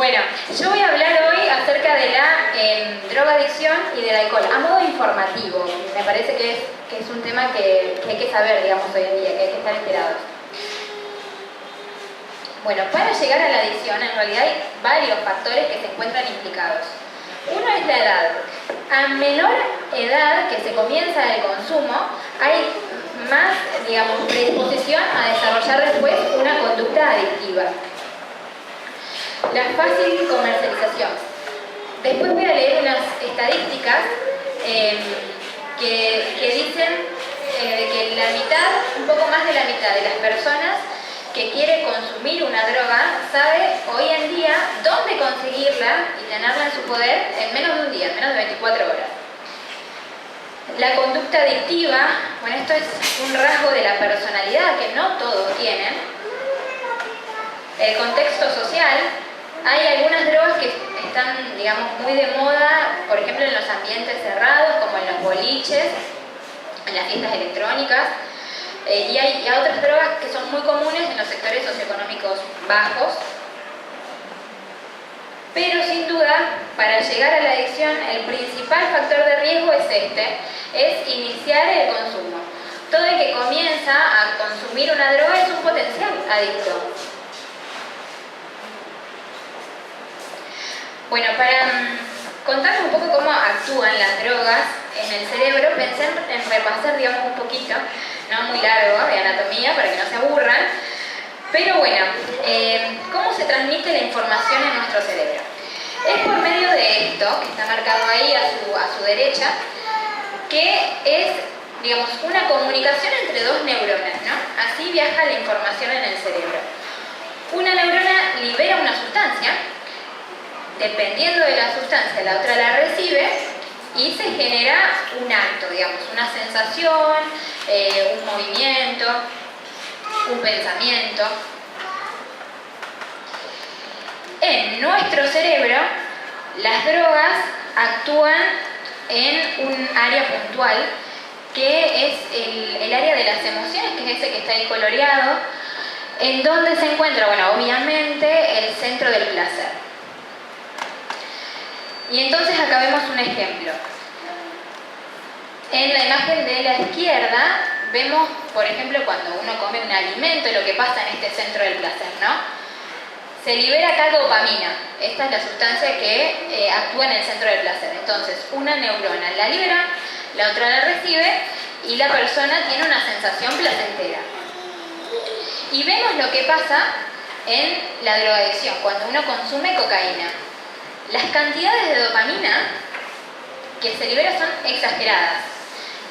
Bueno, yo voy a hablar hoy acerca de la drogadicción y del alcohol, a modo informativo. Me parece que es un tema que hay que saber, digamos, hoy en día, que hay que estar enterados. Bueno, para llegar a la adicción, en realidad hay varios factores que se encuentran implicados. Uno es la edad. A menor edad que se comienza el consumo, hay más, digamos, predisposición a desarrollar después una conducta adictiva. La fácil comercialización. Después voy a leer unas estadísticas que dicen que la mitad, un poco más de la mitad de las personas que quiere consumir una droga sabe hoy en día dónde conseguirla y tenerla en su poder en menos de un día, en menos de 24 horas. La conducta adictiva, bueno, esto es un rasgo de la personalidad que no todos tienen. El contexto social. Hay algunas drogas que están, digamos, muy de moda, por ejemplo, en los ambientes cerrados, como en los boliches, en las fiestas electrónicas, y hay otras drogas que son muy comunes en los sectores socioeconómicos bajos. Pero sin duda, para llegar a la adicción, el principal factor de riesgo es iniciar el consumo. Todo el que comienza a consumir una droga es un potencial adicto. Bueno, para contarles un poco cómo actúan las drogas en el cerebro, pensé en repasar, digamos, un poquito, no muy largo, de anatomía, para que no se aburran. Pero bueno, ¿cómo se transmite la información en nuestro cerebro? Es por medio de esto, que está marcado ahí a su derecha, que es, digamos, una comunicación entre dos neuronas, ¿no? Así viaja la información en el cerebro. Una neurona libera una sustancia. Dependiendo de la sustancia, la otra la recibe y se genera un acto, digamos, una sensación, un movimiento, un pensamiento. En nuestro cerebro, las drogas actúan en un área puntual, que es el área de las emociones, que es ese que está ahí coloreado, en donde se encuentra, bueno, obviamente, el centro del placer. Y entonces acá vemos un ejemplo. En la imagen de la izquierda vemos, por ejemplo, cuando uno come un alimento, lo que pasa en este centro del placer, ¿no? Se libera acá dopamina. Esta es la sustancia que actúa en el centro del placer. Entonces, una neurona la libera, la otra la recibe y la persona tiene una sensación placentera. Y vemos lo que pasa en la drogadicción, cuando uno consume cocaína. Las cantidades de dopamina que se libera son exageradas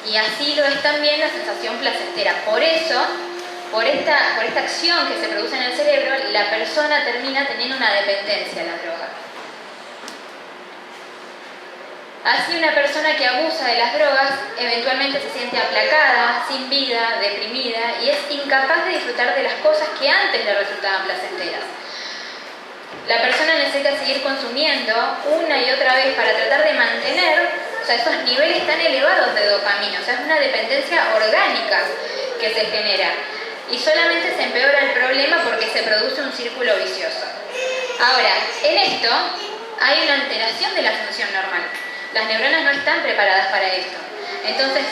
y así lo es también la sensación placentera. Por eso, por esta acción que se produce en el cerebro, la persona termina teniendo una dependencia a la droga. Así una persona que abusa de las drogas eventualmente se siente aplacada, sin vida, deprimida y es incapaz de disfrutar de las cosas que antes le resultaban placenteras. La persona necesita seguir consumiendo una y otra vez para tratar de mantener, o sea, esos niveles tan elevados de dopamina. O sea, es una dependencia orgánica que se genera. Y solamente se empeora el problema porque se produce un círculo vicioso. Ahora, en esto hay una alteración de la función normal. Las neuronas no están preparadas para esto. Entonces,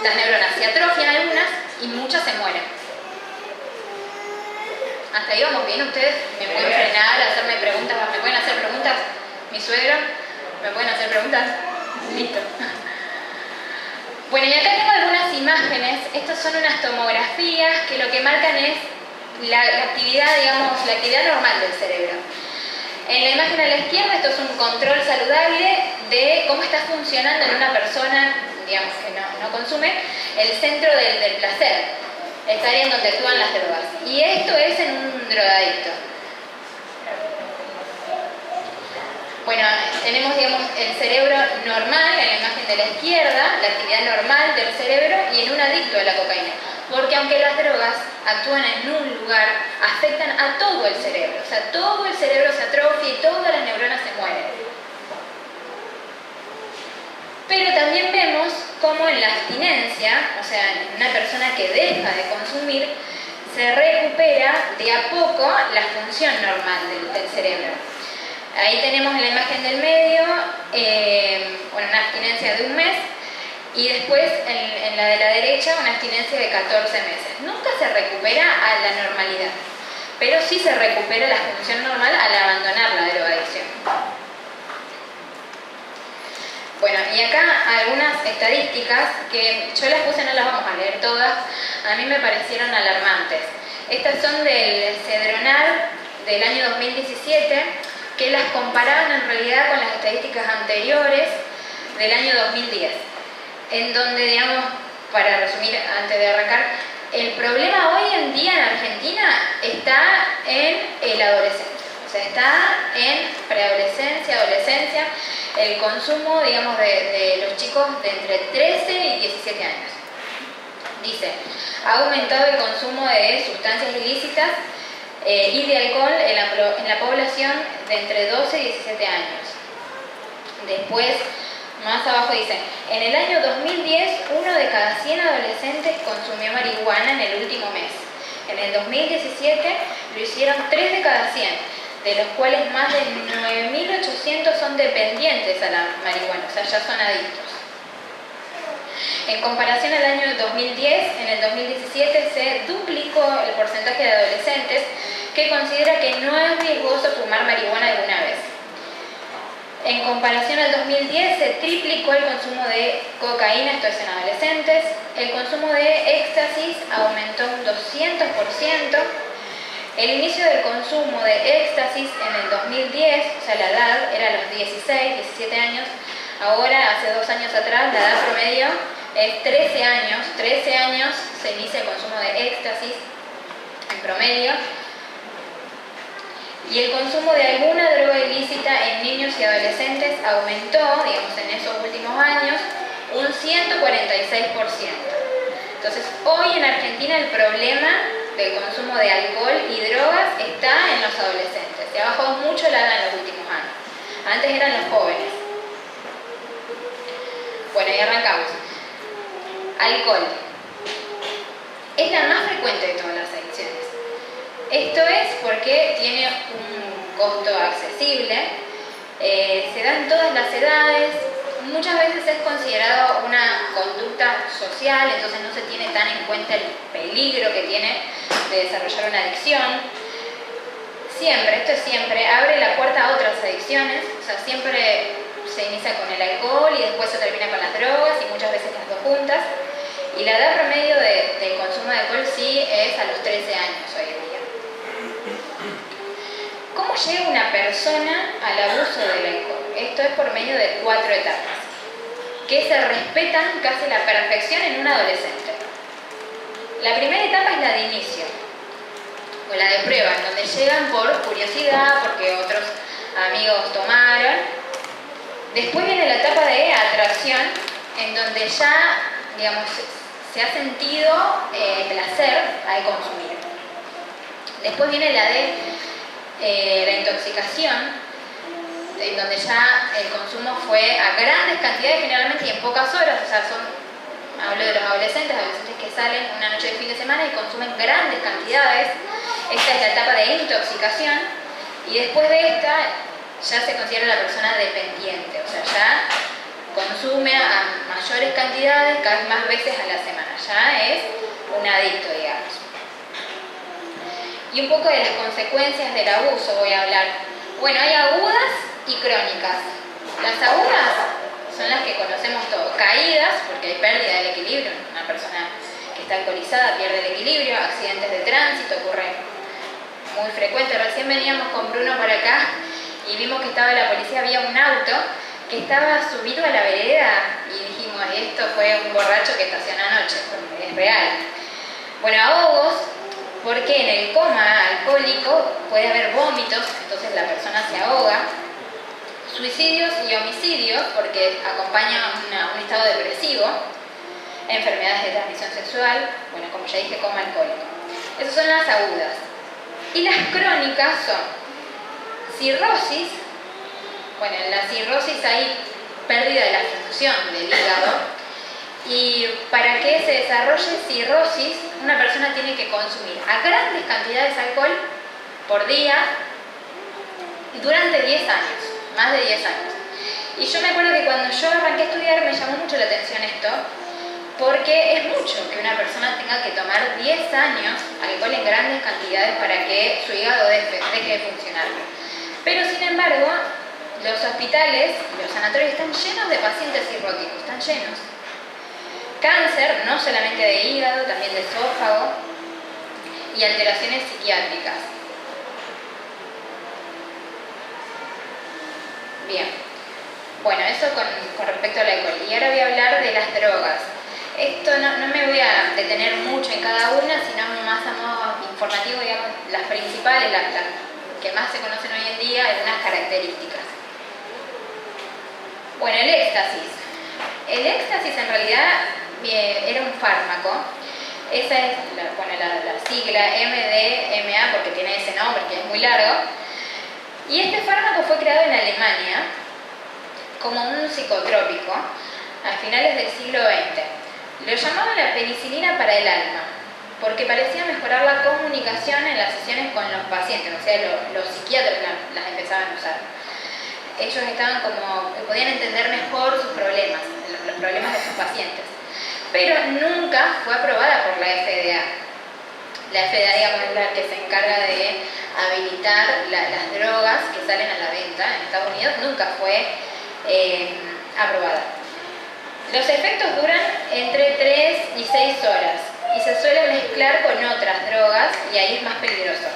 las neuronas se atrofian algunas y muchas se mueren. ¿Hasta ahí vamos bien? ¿Ustedes me pueden frenar, hacerme preguntas? ¿Me pueden hacer preguntas? ¿Mi suegro? ¿Me pueden hacer preguntas? Listo. Bueno, y acá tengo algunas imágenes. Estas son unas tomografías que lo que marcan es la actividad, digamos, la actividad normal del cerebro. En la imagen a la izquierda, esto es un control saludable de cómo está funcionando en una persona, digamos, que no consume, el centro del placer. Esta área en donde actúan las drogas. Y esto es en un drogadicto. Bueno, tenemos, digamos, el cerebro normal, en la imagen de la izquierda, la actividad normal del cerebro, y en un adicto a la cocaína. Porque aunque las drogas actúan en un lugar, afectan a todo el cerebro. O sea, todo el cerebro se atrofia y todas las neuronas se mueren. Pero también vemos cómo en la abstinencia, o sea, en una persona que deja de consumir, se recupera de a poco la función normal del cerebro. Ahí tenemos en la imagen del medio una abstinencia de 1 mes y después en la de la derecha una abstinencia de 14 meses. Nunca se recupera a la normalidad, pero sí se recupera la función normal al abandonar la drogadicción. Bueno, y acá algunas estadísticas que yo las puse, no las vamos a leer todas, a mí me parecieron alarmantes. Estas son del Cedronar del año 2017, que las comparaban en realidad con las estadísticas anteriores del año 2010, en donde, digamos, para resumir antes de arrancar, el problema hoy en día en Argentina está en el adolescente, o sea, está en preadolescencia, adolescencia, el consumo, digamos, de los chicos de entre 13 y 17 años. Dice, ha aumentado el consumo de sustancias ilícitas y de alcohol en la población de entre 12 y 17 años. Después, más abajo dice, en el año 2010, 1 de cada 100 adolescentes consumió marihuana en el último mes. En el 2017 lo hicieron 3 de cada 100, de los cuales más de 9.800 son dependientes a la marihuana, o sea, ya son adictos. En comparación al año 2010, en el 2017 se duplicó el porcentaje de adolescentes que considera que no es riesgoso fumar marihuana alguna vez. En comparación al 2010 se triplicó el consumo de cocaína, esto es en adolescentes, el consumo de éxtasis aumentó un 200%, el inicio del consumo de éxtasis en el 2010, o sea la edad era los 16, 17 años, ahora hace 2 años atrás la edad promedio es 13 años se inicia el consumo de éxtasis en promedio. Y el consumo de alguna droga ilícita en niños y adolescentes aumentó, digamos, en esos últimos años, un 146%. Entonces, hoy en Argentina el problema del consumo de alcohol y drogas está en los adolescentes. Se ha bajado mucho la edad en los últimos años. Antes eran los jóvenes. Bueno, y arrancamos. Alcohol. Es la más frecuente de todas las adicciones. Esto es porque tiene un costo accesible, se da en todas las edades, muchas veces es considerado una conducta social, entonces no se tiene tan en cuenta el peligro que tiene de desarrollar una adicción. Siempre, abre la puerta a otras adicciones, o sea, siempre se inicia con el alcohol y después se termina con las drogas y muchas veces las dos juntas. Y la edad promedio del consumo de alcohol sí es a los 13 años hoy en día. ¿Cómo llega una persona al abuso del alcohol? Esto es por medio de 4 etapas, que se respetan casi a la perfección en un adolescente. La primera etapa es la de inicio, o la de prueba, en donde llegan por curiosidad, porque otros amigos tomaron. Después viene la etapa de atracción, en donde ya, digamos, se ha sentido placer al consumir. Después viene la de la intoxicación, en donde ya el consumo fue a grandes cantidades, generalmente y en pocas horas, o sea, hablo de los adolescentes que salen una noche de fin de semana y consumen grandes cantidades. Esta es la etapa de intoxicación, y después de esta ya se considera la persona dependiente, o sea, ya consume a mayores cantidades, cada vez más veces a la semana, ya es un adicto, digamos. Y un poco de las consecuencias del abuso voy a hablar. Bueno, hay agudas y crónicas. Las agudas son las que conocemos todos. Caídas, porque hay pérdida del equilibrio. Una persona que está alcoholizada pierde el equilibrio. Accidentes de tránsito ocurren muy frecuentes. Recién veníamos con Bruno por acá y vimos que estaba la policía, había un auto que estaba subido a la vereda y dijimos, esto fue un borracho que estacionó anoche, porque es real. Bueno, ahogos, porque en el coma alcohólico puede haber vómitos, entonces la persona se ahoga. Suicidios y homicidios, porque acompaña un estado depresivo. Enfermedades de transmisión sexual, bueno, como ya dije, coma alcohólico. Esas son las agudas. Y las crónicas son cirrosis. Bueno, en la cirrosis hay pérdida de la función del hígado. Y para que se desarrolle cirrosis, una persona tiene que consumir a grandes cantidades de alcohol por día, durante 10 años, más de 10 años. Y yo me acuerdo que cuando yo arranqué a estudiar me llamó mucho la atención esto, porque es mucho que una persona tenga que tomar 10 años alcohol en grandes cantidades para que su hígado deje de funcionar. Pero sin embargo, los hospitales y los sanatorios están llenos de pacientes cirróticos, están llenos. Cáncer, no solamente de hígado, también de esófago y alteraciones psiquiátricas. Bien, bueno, eso con respecto al alcohol. Y ahora voy a hablar de las drogas. Esto no me voy a detener mucho en cada una, sino más a modo informativo, digamos, las principales, las que más se conocen hoy en día, algunas características. Bueno, el éxtasis. El éxtasis en realidad era un fármaco. Esa es la sigla MDMA, porque tiene ese nombre que es muy largo. Y este fármaco fue creado en Alemania como un psicotrópico a finales del siglo XX. Lo llamaban la penicilina para el alma, porque parecía mejorar la comunicación en las sesiones con los pacientes, o sea, los psiquiatras las empezaban a usar. Ellos estaban podían entender mejor sus problemas, los problemas de sus pacientes. Pero nunca fue aprobada por la FDA. La FDA, digamos, es la que se encarga de habilitar las drogas que salen a la venta en Estados Unidos, nunca fue aprobada. Los efectos duran entre 3 y 6 horas y se suelen mezclar con otras drogas y ahí es más peligroso.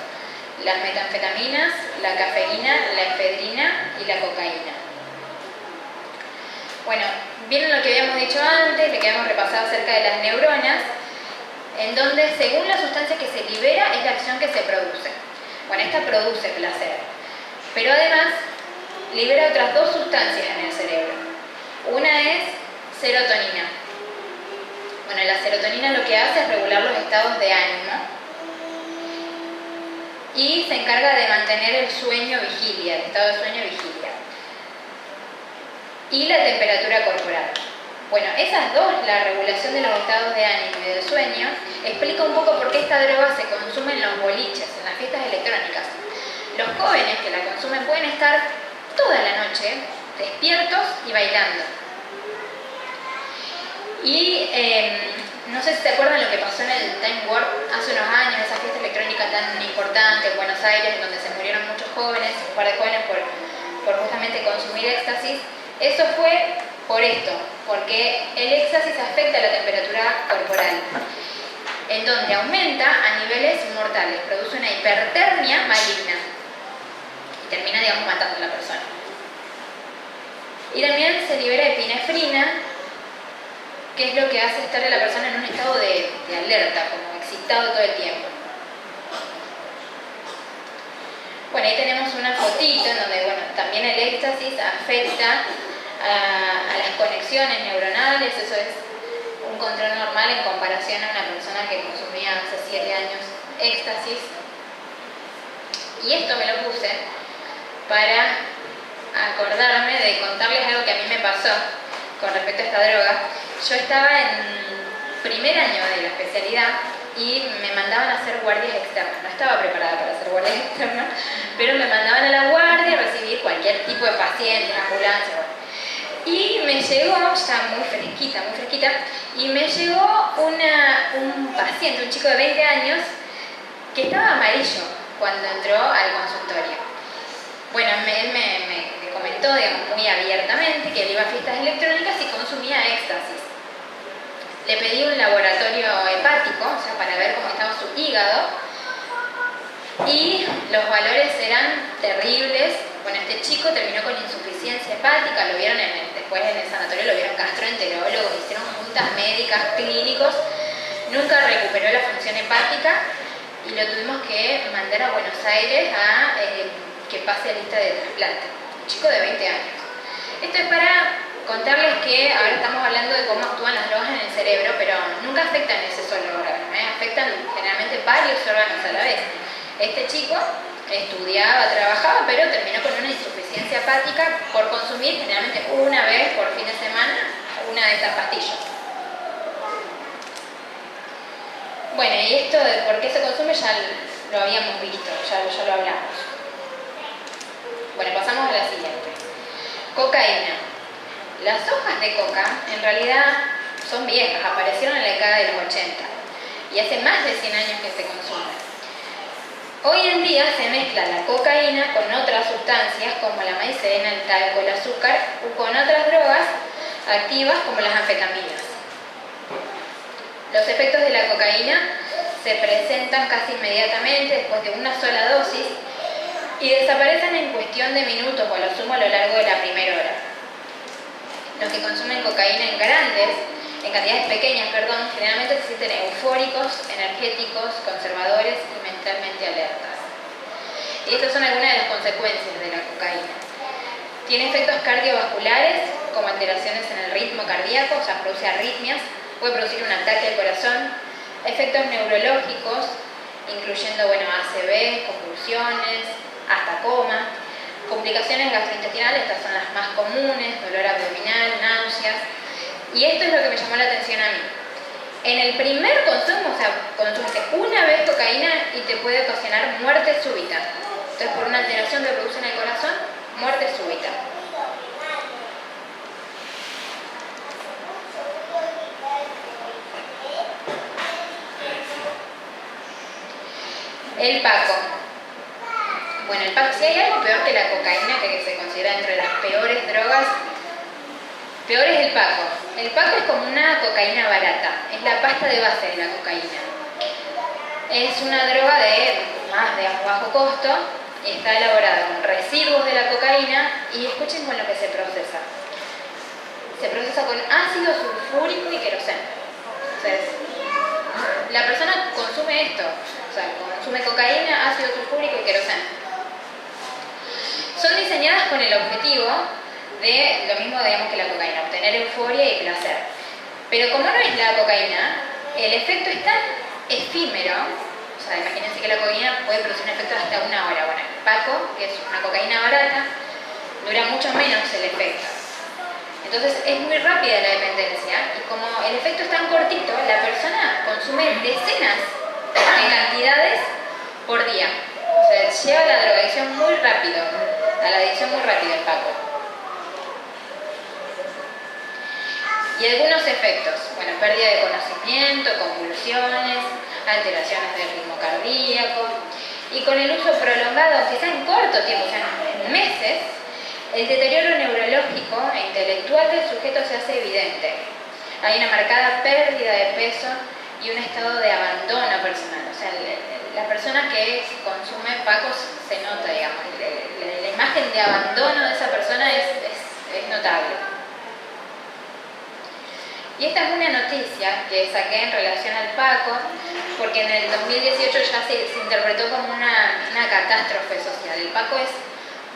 Las metanfetaminas, la cafeína, la efedrina y la cocaína. Bueno, vieron lo que habíamos dicho antes, lo que habíamos repasado acerca de las neuronas, en donde según la sustancia que se libera es la acción que se produce. Bueno, esta produce placer, pero además libera otras dos sustancias en el cerebro. Una es serotonina. Bueno, la serotonina lo que hace es regular los estados de ánimo y se encarga de mantener el sueño vigilia, el estado de sueño vigilia. Y la temperatura corporal. Bueno, esas dos, la regulación de los estados de ánimo y del sueño, explica un poco por qué esta droga se consume en los boliches, en las fiestas electrónicas. Los jóvenes que la consumen pueden estar toda la noche despiertos y bailando. Y no sé si se acuerdan lo que pasó en el Time Warp hace unos años, esa fiesta electrónica tan importante en Buenos Aires, en donde se murieron muchos jóvenes, un par de jóvenes por justamente consumir éxtasis. Eso fue por esto, porque el éxtasis afecta la temperatura corporal, en donde aumenta a niveles mortales, produce una hipertermia maligna y termina, digamos, matando a la persona. Y también se libera epinefrina, que es lo que hace estar a la persona en un estado de alerta, como excitado todo el tiempo. Bueno, ahí tenemos una fotito en donde, bueno, también el éxtasis afecta a las conexiones neuronales. Eso es un control normal en comparación a una persona que consumía hace 7 años éxtasis. Y esto me lo puse para acordarme de contarles algo que a mí me pasó con respecto a esta droga. Yo estaba en primer año de la especialidad y me mandaban a hacer guardias externas. No estaba preparada para hacer guardias externas, pero me mandaban a la guardia a recibir cualquier tipo de pacientes, ambulancias. Bueno. Y me llegó, ya muy fresquita, y me llegó un paciente, un chico de 20 años, que estaba amarillo cuando entró al consultorio. Bueno, él me comentó, digamos, muy abiertamente que él iba a fiestas electrónicas y consumía éxtasis. Le pedí un laboratorio hepático, o sea, para ver cómo estaba su hígado, y los valores eran terribles. Bueno, este chico terminó con insuficiencia hepática, lo vieron después en el sanatorio, lo vieron gastroenterólogos, hicieron juntas médicas, clínicos, nunca recuperó la función hepática y lo tuvimos que mandar a Buenos Aires a que pase a lista de trasplante. Un chico de 20 años. Esto es para contarles que ahora estamos hablando de cómo actúan las drogas en el cerebro, pero nunca afectan ese solo órgano, afectan generalmente varios órganos a la vez. Este chico estudiaba, trabajaba, pero terminó con una insuficiencia hepática por consumir generalmente una vez por fin de semana una de estas pastillas. Bueno, y esto de por qué se consume ya lo habíamos visto, ya lo hablamos. Bueno, pasamos a la siguiente. Cocaína. Las hojas de coca en realidad son viejas, aparecieron en la década de los 80 y hace más de 100 años que se consumen. Hoy en día se mezcla la cocaína con otras sustancias como la maicena, el talco, el azúcar o con otras drogas activas como las anfetaminas. Los efectos de la cocaína se presentan casi inmediatamente después de una sola dosis y desaparecen en cuestión de minutos o a lo sumo a lo largo de la primera hora. Los que consumen cocaína en cantidades pequeñas, generalmente se sienten eufóricos, energéticos, conservadores y mentalmente alertas. Y estas son algunas de las consecuencias de la cocaína. Tiene efectos cardiovasculares, como alteraciones en el ritmo cardíaco, o sea, produce arritmias, puede producir un ataque al corazón, efectos neurológicos, incluyendo ACV, convulsiones, hasta coma, complicaciones gastrointestinales, estas son las más comunes, dolor abdominal, náuseas. Y esto es lo que me llamó la atención a mí. En el primer consumo, o sea, consumiste una vez cocaína y te puede ocasionar muerte súbita. Entonces, por una alteración que produce en el corazón, muerte súbita. El paco. Bueno, el paco, si hay algo peor que la cocaína, que se considera entre las peores drogas, peor es el paco. El paco es como una cocaína barata, es la pasta de base de la cocaína. Es una droga de bajo costo y está elaborada con residuos de la cocaína y escuchen con lo que se procesa. Se procesa con ácido sulfúrico y queroseno. Entonces, la persona consume esto, o sea, consume cocaína, ácido sulfúrico y queroseno. Son diseñadas con el objetivo de lo mismo, que la cocaína, obtener euforia y placer. Pero como no es la cocaína, el efecto es tan efímero, o sea, imagínense que la cocaína puede producir un efecto de hasta una hora. Bueno, el paco, que es una cocaína barata, dura mucho menos el efecto. Entonces es muy rápida la dependencia y como el efecto es tan cortito, la persona consume decenas de cantidades por día. O sea, lleva la drogadicción muy rápido, a la adicción muy rápida el paco. Y algunos efectos, pérdida de conocimiento, convulsiones, alteraciones del ritmo cardíaco, y con el uso prolongado, quizá en corto tiempo, o sea, en meses, el deterioro neurológico e intelectual del sujeto se hace evidente. Hay una marcada pérdida de peso y un estado de abandono personal. O sea, la persona que consume pacos se nota, la imagen de abandono de esa persona es notable. Y esta es una noticia que saqué en relación al paco, porque en el 2018 ya se interpretó como una catástrofe social. El paco es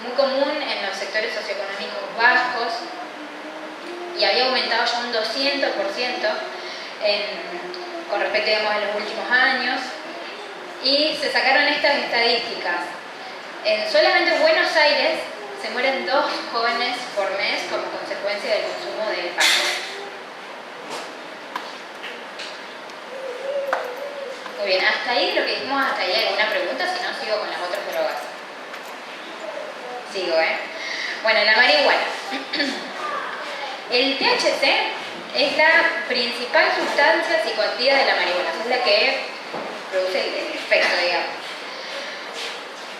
muy común en los sectores socioeconómicos bajos y había aumentado ya un 200% con respecto a los últimos años. Y se sacaron estas estadísticas. Solamente en Buenos Aires se mueren 2 jóvenes por mes como consecuencia del consumo de paco. Muy bien, hasta ahí lo que dijimos, hasta ahí alguna pregunta, si no sigo con las otras drogas. Sigo, Bueno, la marihuana. El THC es la principal sustancia psicoactiva de la marihuana, es la que produce el efecto,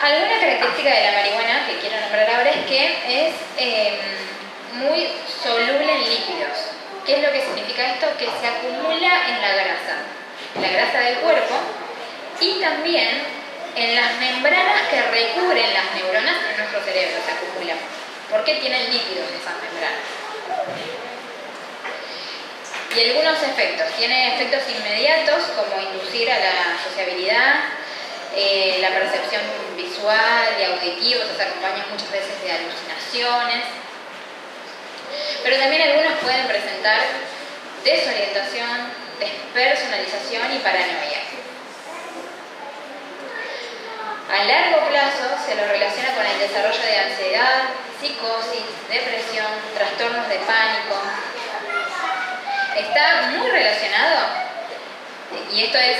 Alguna característica de la marihuana que quiero nombrar ahora es que es muy soluble en lípidos. ¿Qué es lo que significa esto? Que se acumula en la grasa del cuerpo y también en las membranas que recubren las neuronas en nuestro cerebro se acumulan. ¿Por qué tienen lípidos esas membranas? Y algunos efectos. Tiene efectos inmediatos como inducir a la sociabilidad, la percepción visual y auditiva, se acompaña muchas veces de alucinaciones. Pero también algunos pueden presentar desorientación, despersonalización y paranoia. A largo plazo se lo relaciona con el desarrollo de ansiedad, psicosis, depresión, trastornos de pánico. Está muy relacionado y esto es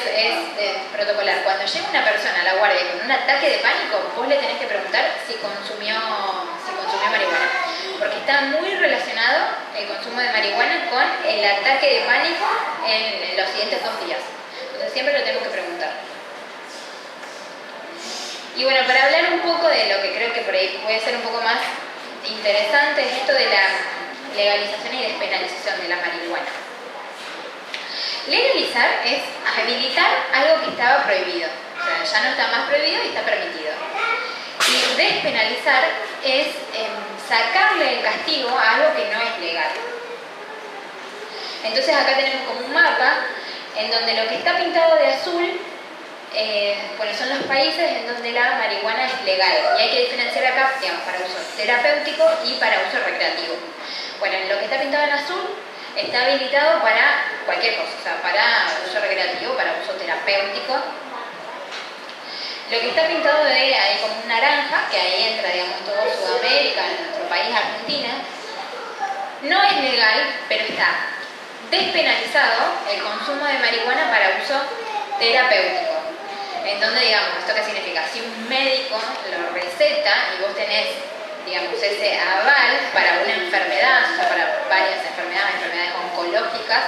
protocolar, cuando llega una persona a la guardia con un ataque de pánico, vos le tenés que preguntar si consumió marihuana, porque está muy relacionado el consumo de marihuana con el ataque de pánico en los siguientes 2 días. Entonces siempre lo tenemos que preguntar. Y bueno, para hablar un poco de lo que creo que por ahí puede ser un poco más interesante, es esto de la legalización y despenalización de la marihuana. Legalizar es habilitar algo que estaba prohibido, o sea, ya no está más prohibido y está permitido. Y despenalizar es sacarle el castigo a algo que no es legal. Entonces acá tenemos como un mapa en donde lo que está pintado de azul son los países en donde la marihuana es legal. Y hay que diferenciar acá, digamos, para uso terapéutico y para uso recreativo. Bueno, lo que está pintado en azul está habilitado para cualquier cosa, o sea, para uso recreativo, para uso terapéutico. Lo que está pintado de ahí como un naranja, que ahí entra, digamos, todo Sudamérica, nuestro país, Argentina, no es legal, pero está despenalizado el consumo de marihuana para uso terapéutico. En donde, digamos, ¿esto qué significa? Si un médico lo receta y vos tenés, digamos, ese aval para una enfermedad, o sea, para varias enfermedades oncológicas,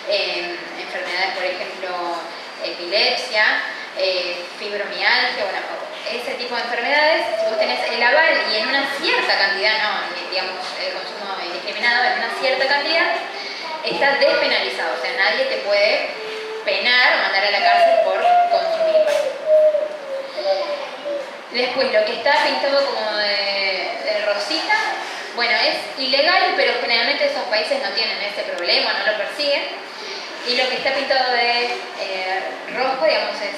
enfermedades, por ejemplo, epilepsia, fibromialgia, bueno, ese tipo de enfermedades, si vos tenés el aval y en una cierta cantidad, digamos, el consumo indiscriminado en una cierta cantidad, está despenalizado, o sea, nadie te puede penar o mandar a la cárcel por consumirlo. Después, lo que está pintado como de rosita, bueno, es ilegal, pero generalmente esos países no tienen ese problema, no lo persiguen. Y lo que está pintado de rojo, digamos, es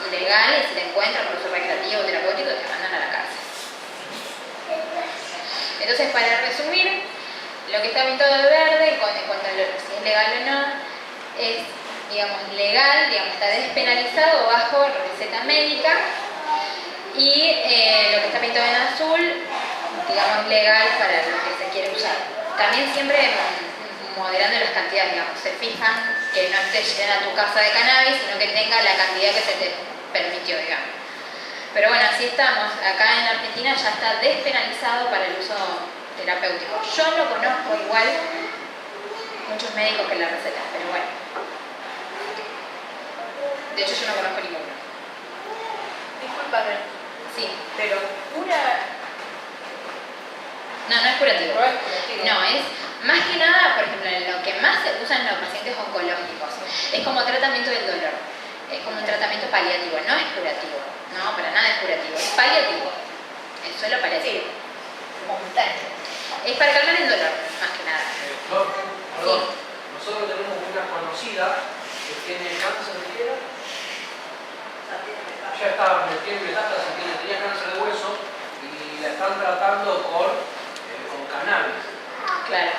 ilegal, y si te encuentran por uso recreativo o terapéutico, te mandan a la cárcel. Entonces, para resumir, lo que está pintado de verde, en cuanto a si es legal o no, es, digamos, legal, digamos, está despenalizado bajo receta médica. Y lo que está pintado en azul, digamos, legal para lo que se quiere usar. También siempre moderando las cantidades, digamos, se fijan que no esté llena tu casa de cannabis, sino que tenga la cantidad que se te permitió, digamos. Pero bueno, así estamos. Acá en Argentina ya está despenalizado para el uso terapéutico. Yo no conozco igual muchos médicos que la recetan, pero bueno. De hecho, yo no conozco ninguno. Disculpame. Sí. Pero cura. No es curativo. No es curativo. No, es más que nada, por ejemplo, en lo que más se usa en los pacientes oncológicos. Es como tratamiento del dolor. Es como un tratamiento paliativo. No es curativo. No, para nada es curativo. Es paliativo. Es solo paliativo. Momentáneo. Es para calmar el dolor, más que nada. Perdón. Nosotros tenemos una conocida que tiene cáncer de piel. Ya está, tiene metástasis, tenía cáncer de hueso y la están tratando con cannabis. Claro.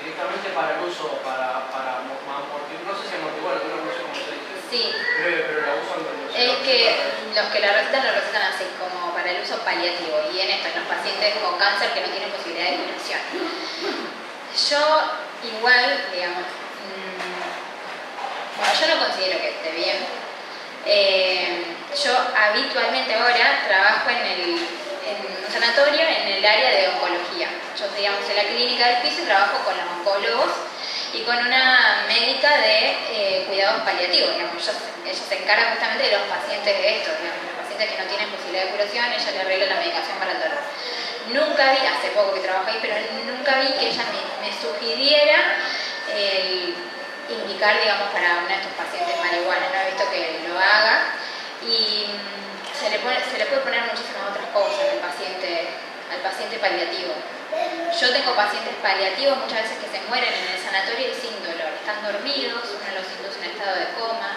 Directamente para el uso, para amortiguar, no sé si amortiguar, no sé cómo se dice. Sí. Pero la usan. Es que los que la recetan lo recetan así, como para el uso paliativo. Y en esto, en los pacientes con cáncer que no tienen posibilidad de curación. Yo igual, digamos, bueno, yo no considero que esté bien. Yo habitualmente ahora trabajo en un sanatorio en el área de oncología. Yo, digamos, en la clínica del piso trabajo con los oncólogos y con una médica de cuidados paliativos. Digamos, ella se encarga justamente de los pacientes de estos, digamos, los pacientes que no tienen posibilidad de curación, ella le arregla la medicación para el dolor. Nunca vi, hace poco que trabajo ahí, pero nunca vi que ella me sugiriera indicar, digamos, para uno de estos pacientes marihuana. No he visto que lo haga y se le puede poner muchísimas otras cosas al paciente paliativo. Yo tengo pacientes paliativos muchas veces que se mueren en el sanatorio y sin dolor. Están dormidos, uno los induce en estado de coma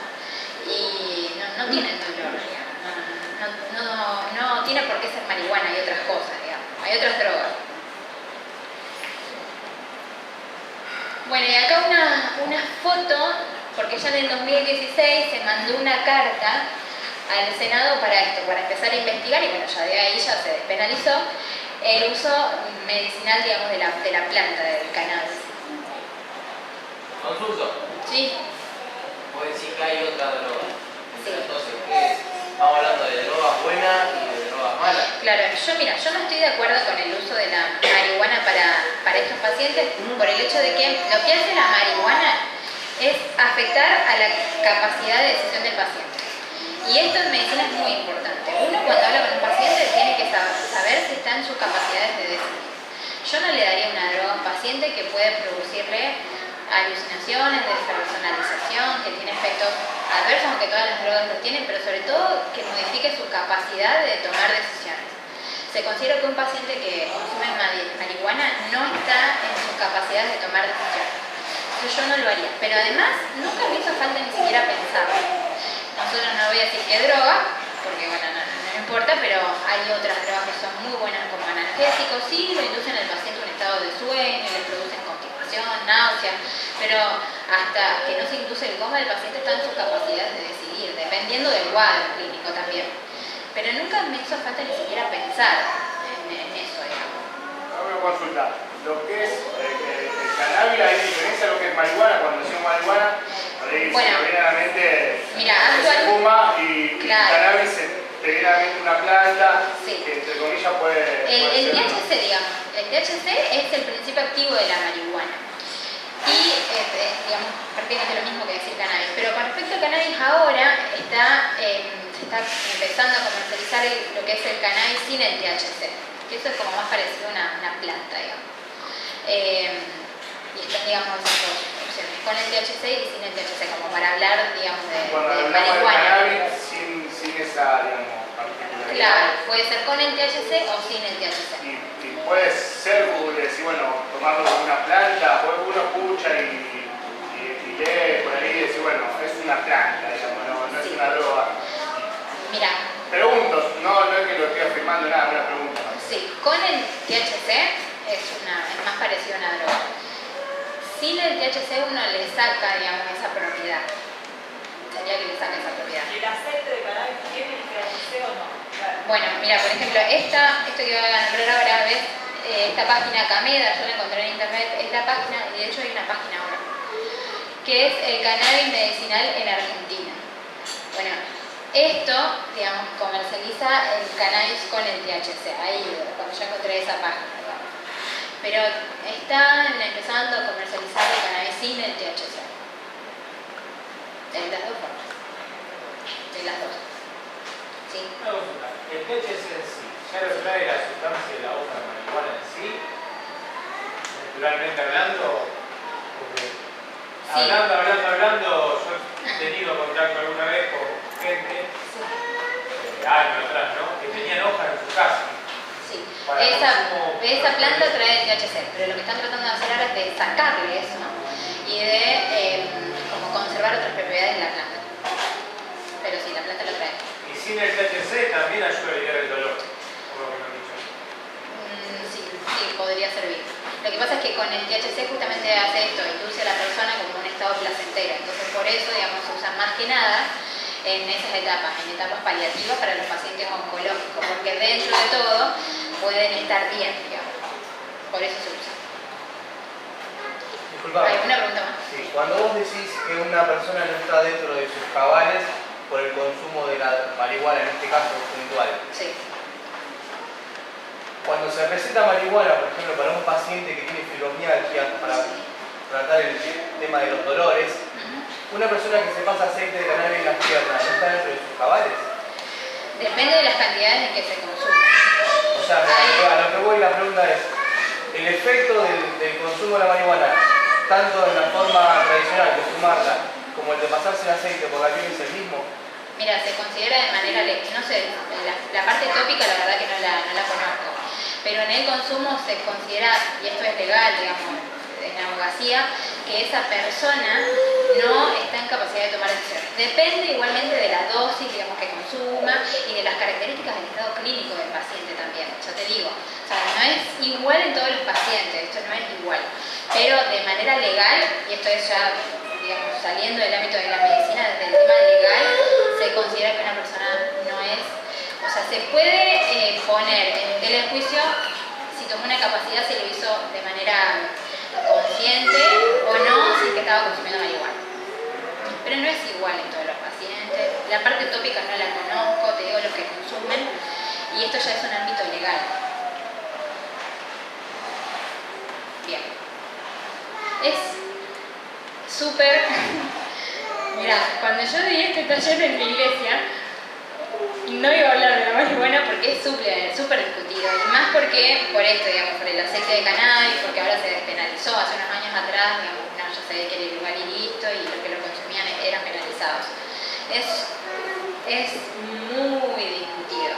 y no tienen dolor, digamos. No tiene por qué ser marihuana, hay otras cosas, digamos. Hay otras drogas. Bueno, y acá una foto, porque ya en el 2016 se mandó una carta al Senado para esto, para empezar a investigar, y bueno, ya de ahí ya se despenalizó el uso medicinal, digamos, de la planta del cannabis. Consulta. Sí. vos decís que hay otra droga. Sí. Entonces, ¿qué es? Estamos hablando de drogas buenas y de drogas malas. Claro, yo no estoy de acuerdo con el uso de la marihuana para estos pacientes por el hecho de que lo que hace la marihuana es afectar a la capacidad de decisión del paciente. Y esto en medicina es muy importante. Uno cuando habla con un paciente tiene que saber si está en sus capacidades de decidir. Yo no le daría una droga a un paciente que puede producirle alucinaciones, despersonalización, que tiene efectos adversos, aunque todas las drogas lo tienen, pero sobre todo que modifique su capacidad de tomar decisiones. Se considera que un paciente que consume marihuana no está en sus capacidades de tomar decisiones. Entonces yo no lo haría. Pero además, nunca me hizo falta ni siquiera pensarlo. Nosotros no voy a decir qué droga, porque bueno, no importa, pero hay otras drogas que son muy buenas como analgésicos, sí, lo inducen al paciente un estado de sueño, le producen constipación, náusea, pero hasta que no se induce el coma, el paciente está en sus capacidades de decidir, dependiendo del cuadro clínico también. Pero nunca me hizo falta ni siquiera pensar en eso, digamos. Una consulta. Lo que es el cannabis, ¿hay diferencia de lo que es marihuana? Cuando decimos marihuana, ahí Bueno, se me viene a la mente mira, se fuma y claro. cannabis te viene a la mente una planta Sí. que entre comillas puede El ser. THC, digamos, el THC es el principio activo de la marihuana. Y digamos, prácticamente lo mismo que decir cannabis. Pero con respecto al cannabis ahora se está empezando a comercializar lo que es el cannabis sin el THC. Que eso es como más parecido a una planta, digamos. Y están, digamos, esas dos opciones, con el THC y sin el THC, como para hablar, digamos, de Cuando hablamos de marihuana. cannabis sin esa, digamos, particularidad. Claro, puede ser con el THC o sin el THC. Y puede ser, decir, bueno, tomarlo como una planta, o uno escucha y lee por ahí y decir, bueno, es una planta, digamos, no es Sí. una droga. Mira, Pregunto, no es que lo estoy afirmando nada, una pregunta. sí, con el THC es más parecido a una droga. Sin el THC uno le saca, digamos, esa propiedad. Sería que le saca esa propiedad. ¿El aceite de cannabis tiene el THC o no? Claro. Bueno, mira, por ejemplo, esto que voy a nombrar ahora, ¿ves? Esta página Cameda, yo la encontré en internet, es la página, y de hecho hay una página ahora, que es el cannabis medicinal en Argentina. Bueno, esto, digamos, comercializa el cannabis con el THC, ahí cuando yo encontré esa página, digamos. Pero están empezando a comercializar el cannabis sin el THC. De las dos formas. De las dos. Sí. Una consulta. El THC en sí, ¿ya lo trae la sustancia de la hoja de marihuana en sí? Naturalmente hablando, porque Sí. hablando, yo he tenido contacto alguna vez con gente, años atrás, ¿no? Que tenían hojas en su casa. Sí, Para consumo esa planta trae el THC, pero lo que están tratando de hacer ahora es de sacarle eso y de como conservar otras propiedades de la planta. Pero sí, la planta lo trae. Y sin el THC también ayuda a aliviar el dolor, por lo que me han dicho. Sí, podría servir. Lo que pasa es que con el THC justamente hace esto, induce a la persona como un estado placentero. Entonces por eso, digamos, se usa más que nada en esas etapas, en etapas paliativas para los pacientes oncológicos, porque dentro de todo pueden estar bien, digamos. Por eso se usa. Disculpame. ¿Alguna pregunta más? Sí, cuando vos decís que una persona no está dentro de sus cabales por el consumo de la marihuana, en este caso puntual, Sí. cuando se receta marihuana, por ejemplo, para un paciente que tiene fibromialgia, para tratar el tema de los dolores, una persona que se pasa aceite de cannabis en las piernas, ¿no está dentro de sus cabales? Depende de las cantidades en que se consume. O sea, a lo que voy, la pregunta es, ¿el efecto del consumo de la marihuana, tanto en la forma tradicional de fumarla, como el de pasarse el aceite por la piel es el mismo? Mira, se considera de manera, no sé, la parte tópica la verdad que no la conozco, pero en el consumo se considera, y esto es legal, digamos, en la abogacía, que esa persona no está en capacidad de tomar decisiones. Depende igualmente de la dosis, digamos, que consuma y de las características del estado clínico del paciente también, ya te digo. O sea, no es igual en todos los pacientes, esto no es igual, pero de manera legal, y esto es ya, digamos, saliendo del ámbito de la medicina, desde el tema legal, se considera que una persona no es, o sea, se puede poner en tela de juicio si tomó una capacidad, si lo hizo de manera consciente o no, si es que estaba consumiendo marihuana. pero no es igual en todos los pacientes. La parte tópica no la conozco, te digo los que consumen, y esto ya es un ámbito legal. Bien. Es súper... Mirá, cuando yo di este taller en mi iglesia, no iba a hablar de la marihuana porque es súper discutido, y más porque, por esto, digamos, por el aceite de cannabis, porque ahora se despenalizó, hace unos años atrás, digamos, no, ya sabía que era ilegal y listo, y los que lo consumían eran penalizados. Es muy discutido,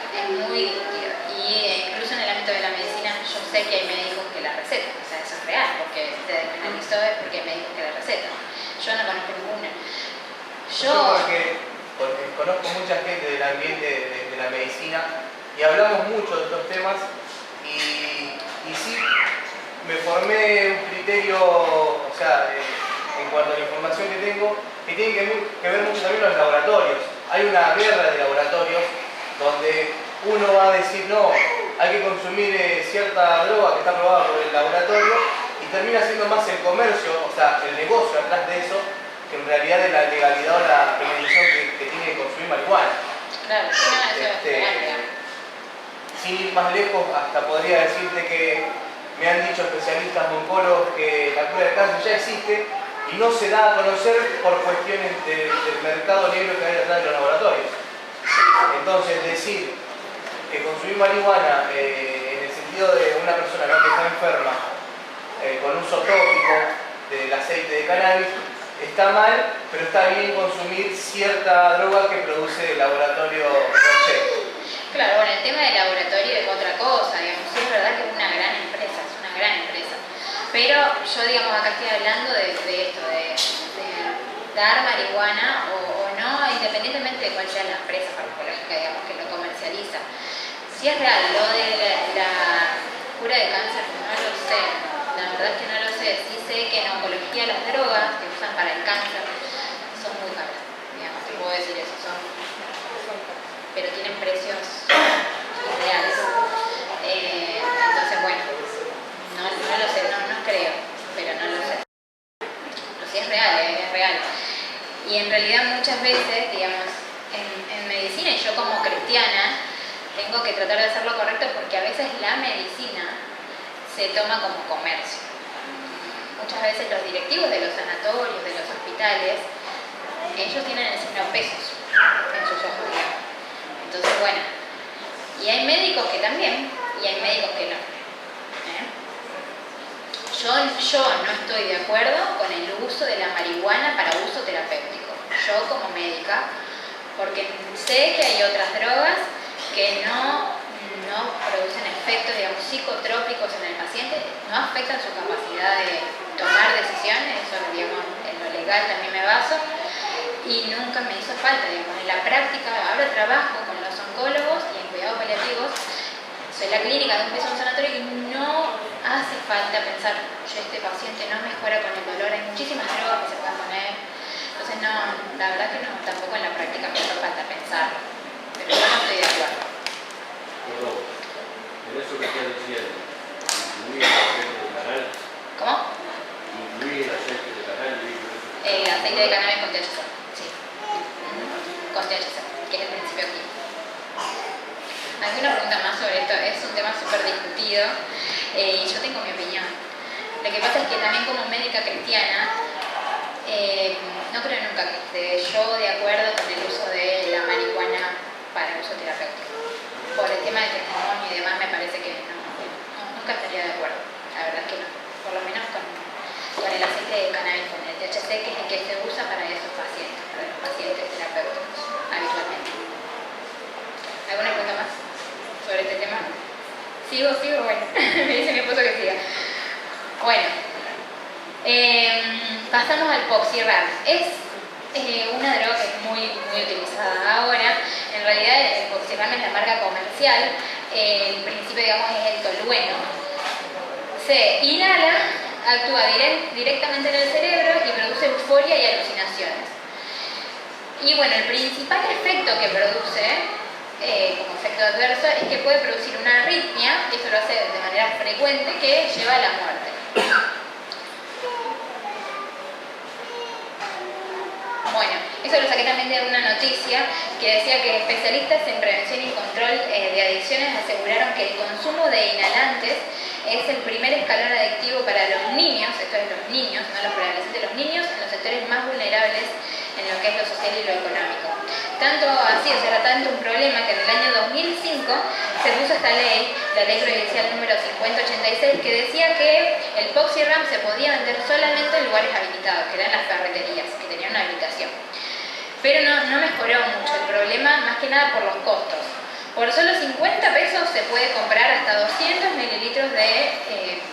y incluso en el ámbito de la medicina yo sé que hay médicos que la recetan, o sea, eso es real, porque se despenalizó es porque hay médicos que la recetan. Yo no conozco ninguna. Yo porque conozco mucha gente del ambiente de la medicina y hablamos mucho de estos temas y sí me formé un criterio, o sea, en cuanto a la información que tengo, que tiene que ver mucho también con los laboratorios. Hay una guerra de laboratorios donde uno va a decir no, hay que consumir cierta droga que está aprobada por el laboratorio y termina siendo más el comercio, o sea, el negocio atrás de eso, que en realidad de la legalidad o la penalización que tiene que consumir marihuana. Claro, sí, no, eso es real. Sin ir más lejos, hasta podría decirte que me han dicho especialistas oncólogos que la cura del cáncer ya existe y no se da a conocer por cuestiones del mercado negro que hay detrás de los laboratorios. Entonces, decir que consumir marihuana en el sentido de una persona, ¿no?, que está enferma con uso tópico del aceite de cannabis, está mal, pero está bien consumir cierta droga que produce el laboratorio Roche. Claro, bueno, el tema del laboratorio es otra cosa, digamos, sí es verdad que es una gran empresa, pero yo, digamos, acá estoy hablando de esto, de dar marihuana o no, independientemente de cuál sea la empresa farmacológica, digamos, que lo comercializa. Si es real, lo de la cura de cáncer, no lo sé, la verdad es que no lo sé. Sí sé que en oncología las drogas que usan para el cáncer son muy caras, digamos, te puedo decir eso, pero tienen precios reales. Entonces, bueno, no lo sé, no creo, pero no lo sé. Pero sí es real. Y en realidad muchas veces, digamos, en medicina, y yo como cristiana, tengo que tratar de hacer lo correcto porque a veces la medicina se toma como comercio. Muchas veces los directivos de los sanatorios, de los hospitales, ellos tienen el signo pesos en sus ojos, digamos. Entonces, bueno, y hay médicos que también, y hay médicos que no. Yo no estoy de acuerdo con el uso de la marihuana para uso terapéutico. Yo como médica, porque sé que hay otras drogas que no producen efectos, digamos, psicotrópicos en el paciente, no afectan su capacidad de tomar decisiones, eso, digamos, en lo legal también me baso, y nunca me hizo falta, digamos, en la práctica. Ahora trabajo con los oncólogos y en cuidados paliativos, soy la clínica de un piso en un sanatorio y no hace falta pensar, este paciente no mejora con el dolor, hay muchísimas drogas que se pueden poner, entonces no, la verdad que no, tampoco en la práctica me hace falta pensarlo, pero yo no estoy de acuerdo. Perdón, en eso que estás diciendo, incluir el aceite de cannabis. ¿Cómo? Incluir el aceite de cannabis. El aceite de cannabis con THC, sí. Con THC, que es el principio activo. ¿Alguna pregunta más sobre esto? Es un tema súper discutido y yo tengo mi opinión. Lo que pasa es que también como médica cristiana, no creo nunca que esté yo de acuerdo con el uso de la marihuana para uso terapéutico. Por el tema del testimonio y demás me parece que nunca estaría de acuerdo. La verdad es que no. Por lo menos con el aceite de cannabis, con el THC, que es el que se usa para esos pacientes, para los pacientes terapéuticos habitualmente. ¿Alguna pregunta más sobre este tema? Sigo, bueno, me dice mi esposo que siga. Bueno, pasamos al Poxirram. Es una droga que es muy utilizada ahora. En realidad el Poxirram es la marca comercial. El principio, digamos, es el tolueno. Se inhala, actúa directamente en el cerebro y produce euforia y alucinaciones. Y bueno, el principal efecto que produce como efecto adverso es que puede producir una arritmia, y esto lo hace de manera frecuente, que lleva a la muerte. Bueno, eso lo saqué también de una noticia que decía que especialistas en prevención y control de adicciones aseguraron que el consumo de inhalantes es el primer escalón adictivo para los niños, esto es los niños, no los adolescentes, los niños en los sectores más vulnerables en lo que es lo social y lo económico. Tanto así, o sea, era tanto un problema que en el año 2005 se puso esta ley, la ley provincial número 5086, que decía que el Poxyram se podía vender solamente en lugares habilitados, que eran las ferreterías, que tenían una habilitación. Pero no mejoró mucho el problema, más que nada por los costos. Por solo 50 pesos se puede comprar hasta 200 mililitros de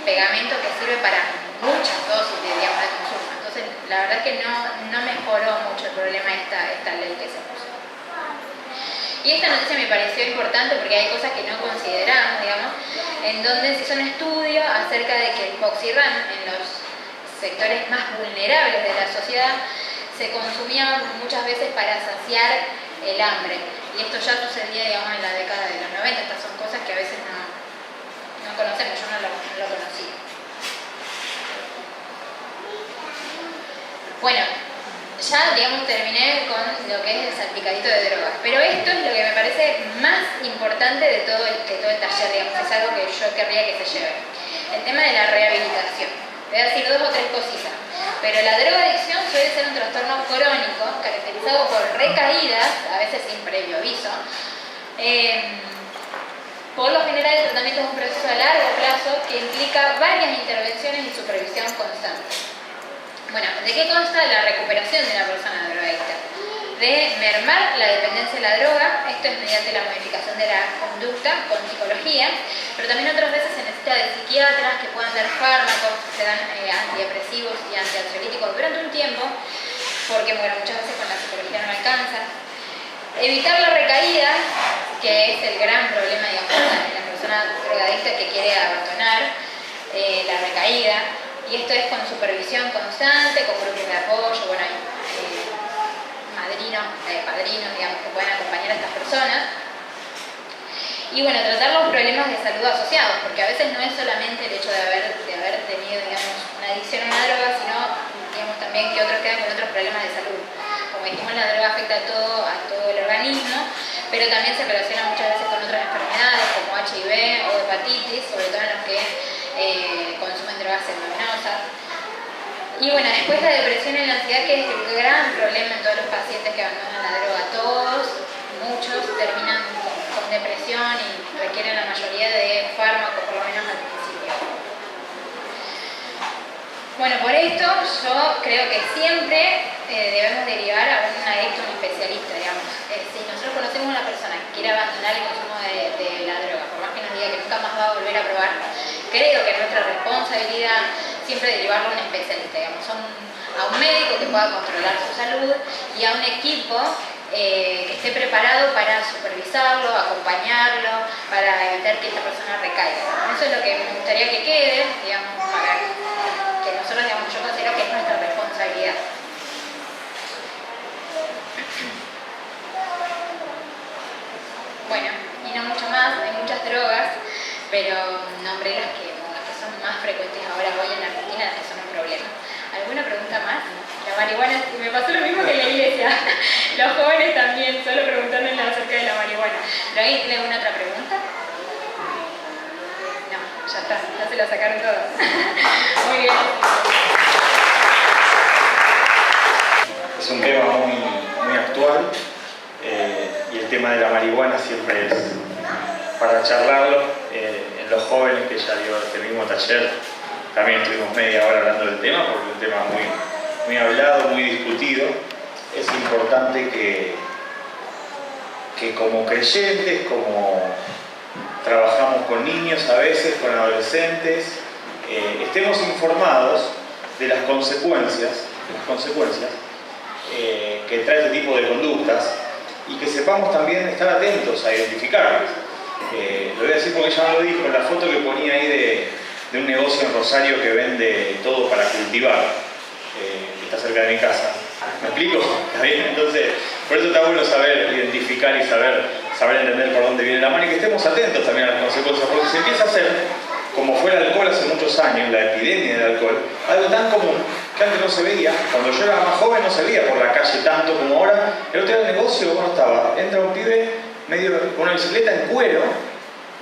pegamento que sirve para muchas dosis de consumo. Entonces, la verdad es que no mejoró mucho el problema esta ley que se puso. Y esta noticia me pareció importante porque hay cosas que no consideramos, digamos, en donde se hizo un estudio acerca de que el Poxyram en los sectores más vulnerables de la sociedad se consumía muchas veces para saciar el hambre. Y esto ya sucedía, digamos, en la década de los 90. Estas son cosas que a veces no conocemos, yo no lo conocía. Bueno, ya, digamos, terminé con lo que es el salpicadito de drogas. Pero esto es lo que me parece más importante de todo el taller, digamos, es algo que yo querría que se lleve. El tema de la rehabilitación. Voy a decir 2 o 3 cositas. Pero la drogadicción suele ser un trastorno crónico, caracterizado por recaídas, a veces sin previo aviso. Por lo general, el tratamiento es un proceso a largo plazo que implica varias intervenciones y supervisión constante. Bueno, ¿de qué consta la recuperación de una persona drogadicta? De mermar la dependencia de la droga, esto es mediante la modificación de la conducta con psicología, pero también otras veces se necesita de psiquiatras que puedan dar fármacos, se dan antidepresivos y antiansiolíticos durante un tiempo, porque bueno, muchas veces con la psicología no alcanza. Evitar la recaída, que es el gran problema, digamos, en la persona drogadicta que quiere abandonar la recaída, y esto es con supervisión constante, con grupos de apoyo, bueno, hay padrinos, digamos, que pueden acompañar a estas personas. Y bueno, tratar los problemas de salud asociados, porque a veces no es solamente el hecho de haber tenido, digamos, una adicción a una droga, sino, digamos, también que otros quedan con otros problemas de salud. Como dijimos, la droga afecta a todo el organismo, pero también se relaciona muchas veces con otras enfermedades como HIV o hepatitis, sobre todo en los que consumen drogas endovenosa. Y bueno, después la depresión y la ansiedad, que es el gran problema en todos los pacientes que abandonan la droga. Muchos terminan con depresión y requieren la mayoría de fármacos, por lo menos al principio. Bueno, por esto yo creo que siempre debemos derivar a un adicto, un especialista, digamos. Si nosotros conocemos a una persona que quiere abandonar el consumo de la droga, por más que nos diga que nunca más va a volver a probar, creo que es nuestra responsabilidad siempre derivarlo a un especialista, digamos, a un médico que pueda controlar su salud y a un equipo que esté preparado para supervisarlo, acompañarlo, para evitar que esta persona recaiga. Eso es lo que me gustaría que quede, digamos, para que nosotros, digamos, yo considero que es nuestra responsabilidad. Bueno, y no mucho más, hay muchas drogas, pero nombré las que son más frecuentes ahora hoy en Argentina, las que son un problema. ¿Alguna pregunta más? La marihuana, me pasó lo mismo que en la iglesia. Los jóvenes también, solo preguntando acerca de la marihuana. ¿Pero alguien tiene alguna otra pregunta? No, ya está, ya se lo sacaron todos. Muy bien. Es un tema muy actual y el tema de la marihuana siempre es para charlarlo. En los jóvenes, que ya dio este mismo taller, también estuvimos media hora hablando del tema, porque es un tema muy hablado, muy discutido. Es importante que como creyentes, como trabajamos con niños a veces, con adolescentes, estemos informados de las consecuencias que trae este tipo de conductas y que sepamos también estar atentos a identificarlas. Lo voy a decir porque ella me lo dijo en la foto que ponía ahí de un negocio en Rosario que vende todo para cultivar, que está cerca de mi casa. ¿Me explico? ¿Está bien? Entonces, por eso está bueno saber identificar y saber entender por dónde viene la mano y que estemos atentos también a las consecuencias, porque se empieza a hacer, como fue el alcohol hace muchos años, la epidemia del alcohol, algo tan común que antes no se veía. Cuando yo era más joven no se veía por la calle tanto como ahora. El otro día el negocio, ¿cómo estaba? Entra un pibe medio con una bicicleta en cuero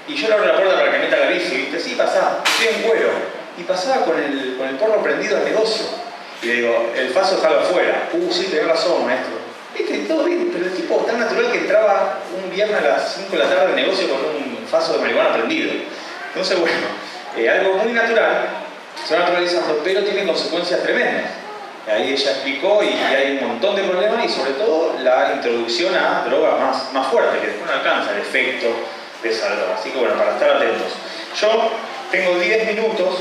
y yo le abro la puerta para que meta la bici, ¿viste? Sí, pasá, estoy en cuero. Y pasaba con el porro prendido al negocio. Y le digo, el faso déjalo afuera. Sí, tenés razón, maestro. Viste, todo bien, pero el tipo tan natural que entraba un viernes a las 5 de la tarde al negocio con un faso de marihuana prendido. Entonces, bueno, algo muy natural, se va naturalizando, pero tiene consecuencias tremendas. Ahí ella explicó y hay un montón de problemas y sobre todo la introducción a drogas más fuertes, que después no alcanza el efecto de esa droga. Así que bueno, para estar atentos. Yo tengo 10 minutos,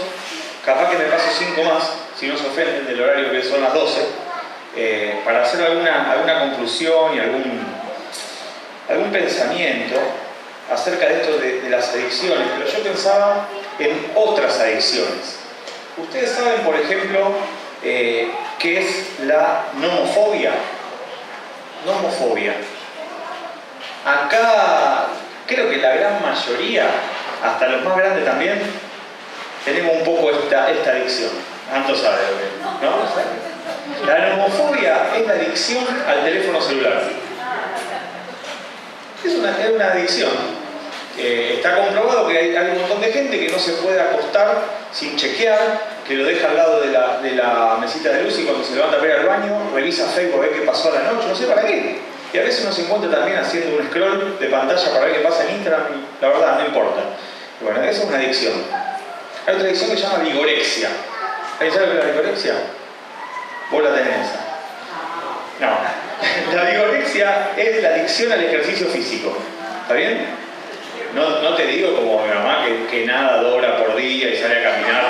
capaz que me paso 5 más, si no se ofenden del horario que son las 12, para hacer alguna conclusión y algún pensamiento acerca de esto de las adicciones, pero yo pensaba en otras adicciones. Ustedes saben, por ejemplo, qué es la nomofobia. Nomofobia. Acá creo que la gran mayoría, hasta los más grandes también, tenemos un poco esta adicción. Anto sabe, ¿no? La nomofobia es la adicción al teléfono celular. Es una adicción. Está comprobado que hay un montón de gente que no se puede acostar sin chequear, que lo deja al lado de la mesita de luz y cuando se levanta para ir al baño, revisa Facebook a ver qué pasó a la noche, no sé para qué. Y a veces uno se encuentra también haciendo un scroll de pantalla para ver qué pasa en Instagram y la verdad no importa. Y bueno, esa es una adicción. Hay otra adicción que se llama vigorexia. ¿Alguien sabe qué es la vigorexia? Vos la tenés esa. No. La vigorexia es la adicción al ejercicio físico. ¿Está bien? No te digo como mi mamá que nada 2 horas por día y sale a caminar.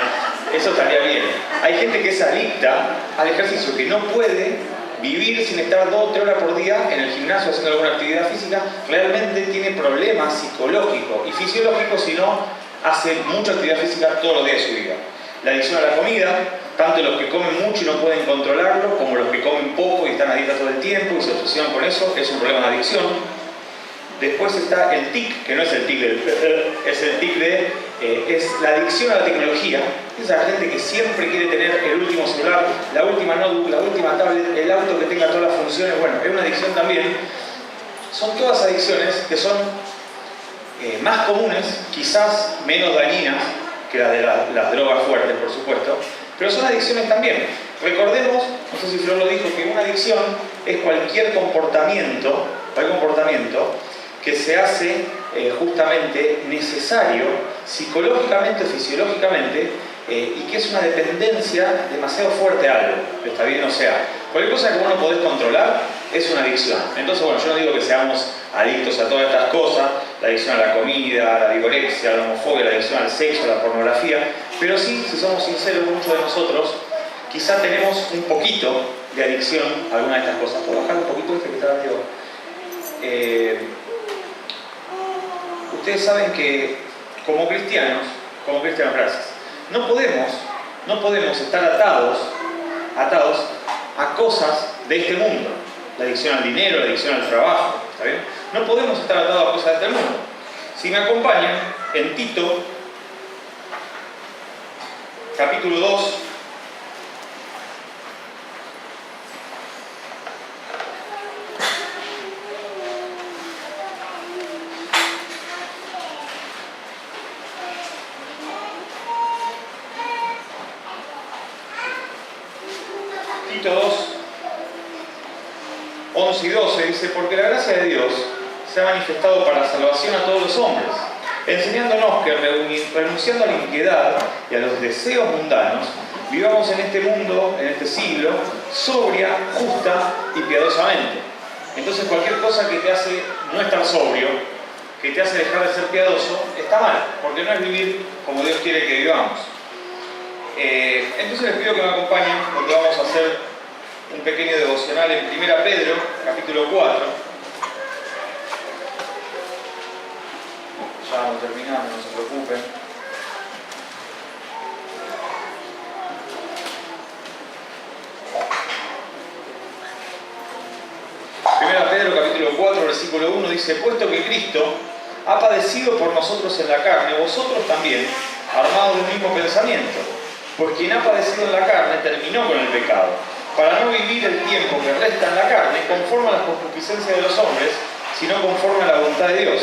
Eso estaría bien. Hay gente que es adicta al ejercicio, que no puede vivir sin estar 2 o 3 horas por día en el gimnasio haciendo alguna actividad física. Realmente tiene problemas psicológicos y fisiológicos si no hace mucha actividad física todos los días de su vida. La adicción a la comida, tanto los que comen mucho y no pueden controlarlo, como los que comen poco y están a dieta todo el tiempo y se obsesionan con eso, es un problema de adicción. Después está el TIC, que no es el TIC es el TIC es la adicción a la tecnología. Esa gente que siempre quiere tener el último celular, la última notebook, la última tablet, el auto que tenga todas las funciones. Bueno, es una adicción también. Son todas adicciones que son más comunes, quizás menos dañinas que las de las drogas fuertes, por supuesto, pero son adicciones también. Recordemos, no sé si Flor lo dijo, que una adicción es cualquier comportamiento que se hace justamente necesario psicológicamente o fisiológicamente y que es una dependencia demasiado fuerte a algo, está bien o sea. Cualquier cosa que vos no podés controlar es una adicción. Entonces, bueno, yo no digo que seamos adictos a todas estas cosas, la adicción a la comida, a la vigorexia, a la homofobia, la adicción al sexo, a la pornografía, pero sí, si somos sinceros, muchos de nosotros quizás tenemos un poquito de adicción a alguna de estas cosas. ¿Puedo bajar un poquito este que está arriba? Ustedes saben que como cristianos, gracias, no podemos estar atados a cosas de este mundo. La adicción al dinero, la adicción al trabajo, ¿está bien? No podemos estar atados a cosas de este mundo. Si me acompañan, en Tito, capítulo 2, Tito 2, 11 y 12 dice: porque la gracia de Dios se ha manifestado para la salvación a todos los hombres, enseñándonos que renunciando a la iniquidad y a los deseos mundanos, vivamos en este mundo, en este siglo, sobria, justa y piadosamente. Entonces cualquier cosa que te hace no estar sobrio, que te hace dejar de ser piadoso, está mal, porque no es vivir como Dios quiere que vivamos. Entonces les pido que me acompañen porque vamos a hacer un pequeño devocional en 1 Pedro, capítulo 4. Ya vamos terminando, no se preocupen. Primera Pedro, capítulo 4, versículo 1 dice: puesto que Cristo ha padecido por nosotros en la carne, vosotros también, armados de un mismo pensamiento. Pues quien ha padecido en la carne terminó con el pecado, para no vivir el tiempo que resta en la carne conforme a las concupiscencias de los hombres, sino conforme a la voluntad de Dios.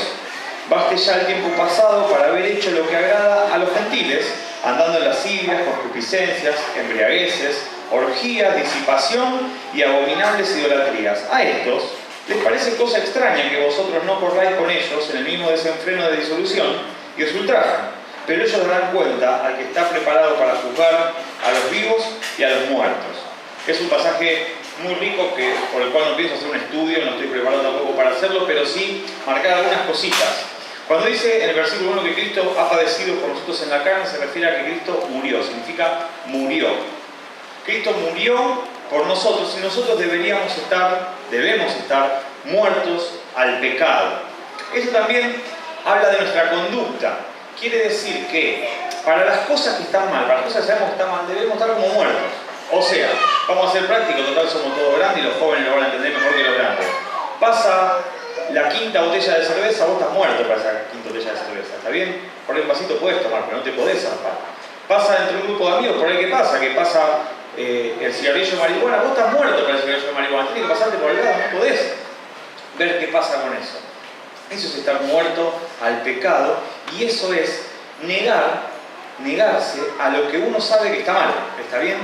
Baste ya el tiempo pasado para haber hecho lo que agrada a los gentiles, andando en lascivias, concupiscencias, embriagueces, orgías, disipación y abominables idolatrías. A estos les parece cosa extraña que vosotros no corráis con ellos en el mismo desenfreno de disolución y os ultrajan, pero ellos darán cuenta al que está preparado para juzgar a los vivos y a los muertos. Es un pasaje muy rico por el cual no pienso hacer un estudio, no estoy preparado tampoco para hacerlo, pero sí marcar algunas cositas. Cuando dice en el versículo 1 que Cristo ha padecido por nosotros en la carne, se refiere a que Cristo murió, significa murió. Cristo murió por nosotros y nosotros debemos estar muertos al pecado. Eso también habla de nuestra conducta. Quiere decir que para las cosas que están mal, para las cosas que sabemos que están mal, debemos estar como muertos. O sea, vamos a ser prácticos, total somos todos grandes y los jóvenes lo van a entender mejor que los grandes. Pasa la quinta botella de cerveza, vos estás muerto para esa quinta botella de cerveza, ¿está bien? Por ahí un vasito puedes tomar, pero no te podés zampar. Pasa entre un grupo de amigos, por ahí ¿qué pasa? Que pasa el cigarrillo de marihuana, vos estás muerto para el cigarrillo de marihuana, tienes que pasarte por el lado, no podés ver qué pasa con eso. Eso es estar muerto al pecado y eso es negarse a lo que uno sabe que está mal, ¿está bien?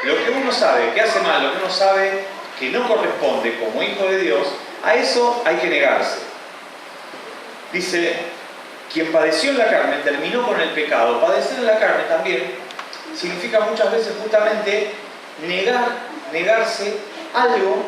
Lo que uno sabe que hace mal, lo que uno sabe que no corresponde como hijo de Dios, a eso hay que negarse. Dice, quien padeció en la carne terminó con el pecado. Padecer en la carne también significa muchas veces justamente negarse algo,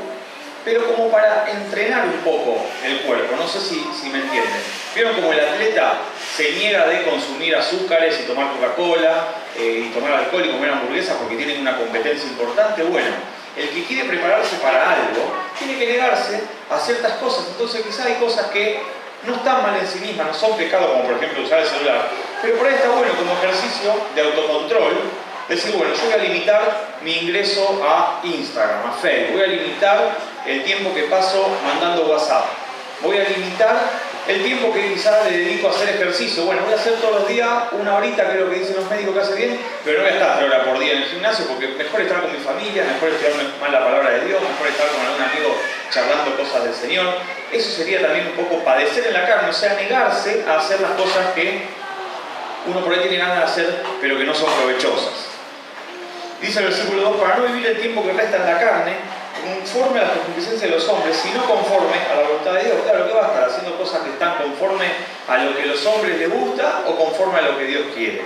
pero como para entrenar un poco el cuerpo. No sé si me entienden. ¿Vieron como el atleta se niega de consumir azúcares y tomar Coca-Cola y tomar alcohol y comer hamburguesas porque tienen una competencia importante? Bueno, el que quiere prepararse para algo tiene que negarse a ciertas cosas. Entonces quizás hay cosas que no están mal en sí mismas, no son pecados, como por ejemplo usar el celular, pero por ahí está bueno como ejercicio de autocontrol decir, bueno, yo voy a limitar mi ingreso a Instagram, a Facebook, voy a limitar el tiempo que paso mandando WhatsApp, voy a limitar el tiempo que quizás le dedico a hacer ejercicio. Bueno, voy a hacer todos los días una horita, que es lo que dicen los médicos que hace bien, pero no voy a estar 3 horas por día en el gimnasio porque mejor estar con mi familia, mejor estudiar más la palabra de Dios, mejor estar con algún amigo charlando cosas del Señor. Eso sería también un poco padecer en la carne, o sea, negarse a hacer las cosas que uno por ahí tiene ganas de hacer, pero que no son provechosas. Dice el versículo 2, para no vivir el tiempo que resta en la carne, conforme a las concupiscencias de los hombres, sino conforme a la voluntad de Dios. Claro, que va a estar haciendo cosas que están conforme a lo que los hombres les gusta o conforme a lo que Dios quiere.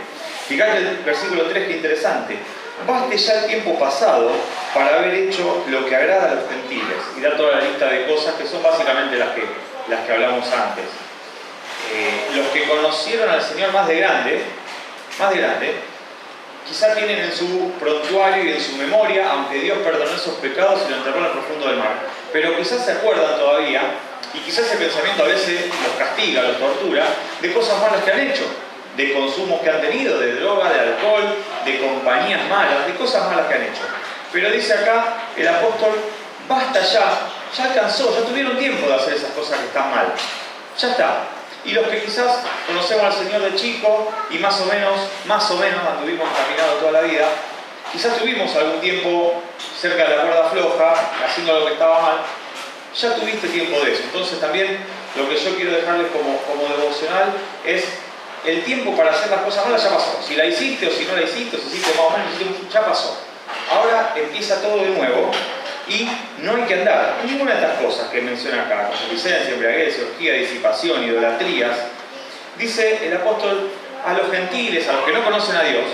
Fíjate el versículo 3, que interesante. Baste ya el tiempo pasado para haber hecho lo que agrada a los gentiles. Y da toda la lista de cosas que son básicamente las que hablamos antes. Los que conocieron al Señor más de grande, quizá tienen en su prontuario y en su memoria, aunque Dios perdonó esos pecados y lo enterró en el profundo del mar, pero quizás se acuerdan todavía, y quizás ese pensamiento a veces los castiga, los tortura, de cosas malas que han hecho, de consumos que han tenido, de droga, de alcohol, de compañías malas, de cosas malas que han hecho. Pero dice acá el apóstol, basta ya alcanzó, ya tuvieron tiempo de hacer esas cosas que están mal. Ya está. Y los que quizás conocemos al Señor de chico y más o menos anduvimos caminando toda la vida, quizás tuvimos algún tiempo cerca de la cuerda floja, haciendo lo que estaba mal, ya tuviste tiempo de eso. Entonces también lo que yo quiero dejarles como devocional es el tiempo para hacer las cosas malas ya pasó. Si la hiciste o si no la hiciste, o si hiciste más o menos, ya pasó. Ahora empieza todo de nuevo. Y no hay que andar en ninguna de estas cosas que menciona acá, concupiscencia, embriaguez, orgía, disipación, idolatrías. Dice el apóstol, a los gentiles, a los que no conocen a Dios,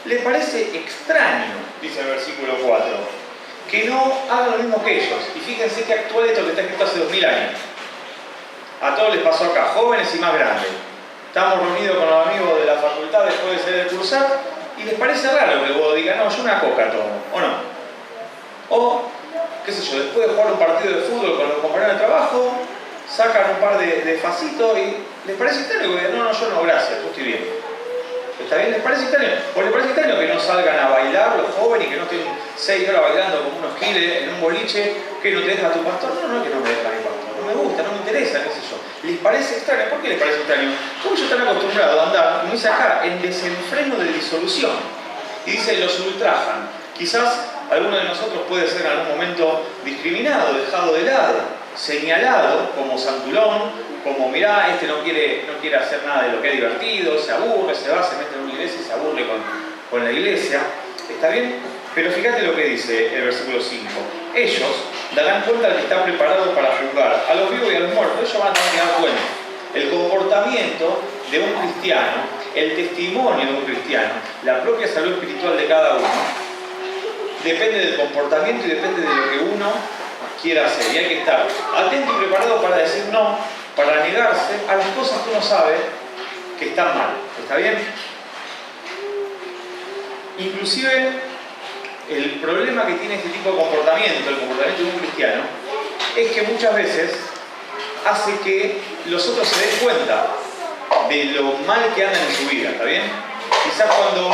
les parece extraño, dice el versículo 4, que no hagan lo mismo que ellos. Y fíjense que actual esto que está escrito hace 2000 años. A todos les pasó acá, jóvenes y más grandes. Estamos reunidos con los amigos de la facultad después de salir de cursar y les parece raro que vos digas, no, yo una coca tomo, ¿o no? O qué sé yo, después de jugar un partido de fútbol con los compañeros de trabajo, sacan un par de facitos y les parece extraño que no, yo no, gracias, yo estoy bien. ¿Está bien? ¿Les parece extraño? ¿O les parece extraño que no salgan a bailar los jóvenes y que no estén 6 horas bailando como unos giles en un boliche? ¿Que no te deja tu pastor? No, que no me deja mi pastor, no me gusta, no me interesa, qué sé yo. ¿Les parece extraño? ¿Por qué les parece extraño? Porque ellos están acostumbrados a andar, como dice acá, en desenfreno de disolución. Y dice, los ultrajan. Quizás alguno de nosotros puede ser en algún momento discriminado, dejado de lado, señalado como santulón, como mirá, este no quiere hacer nada de lo que es divertido, se aburre, se va, se mete en una iglesia y se aburre con la iglesia. ¿Está bien? Pero fíjate lo que dice el versículo 5. Ellos darán cuenta al que está preparado para juzgar a los vivos y a los muertos. Ellos van a tener que dar cuenta. El comportamiento de un cristiano, el testimonio de un cristiano, la propia salud espiritual de cada uno, depende del comportamiento y depende de lo que uno quiera hacer. Y hay que estar atento y preparado para decir no, para negarse a las cosas que uno sabe que están mal. ¿Está bien? Inclusive el problema que tiene este tipo de comportamiento, el comportamiento de un cristiano, es que muchas veces hace que los otros se den cuenta de lo mal que andan en su vida. ¿Está bien? Quizás cuando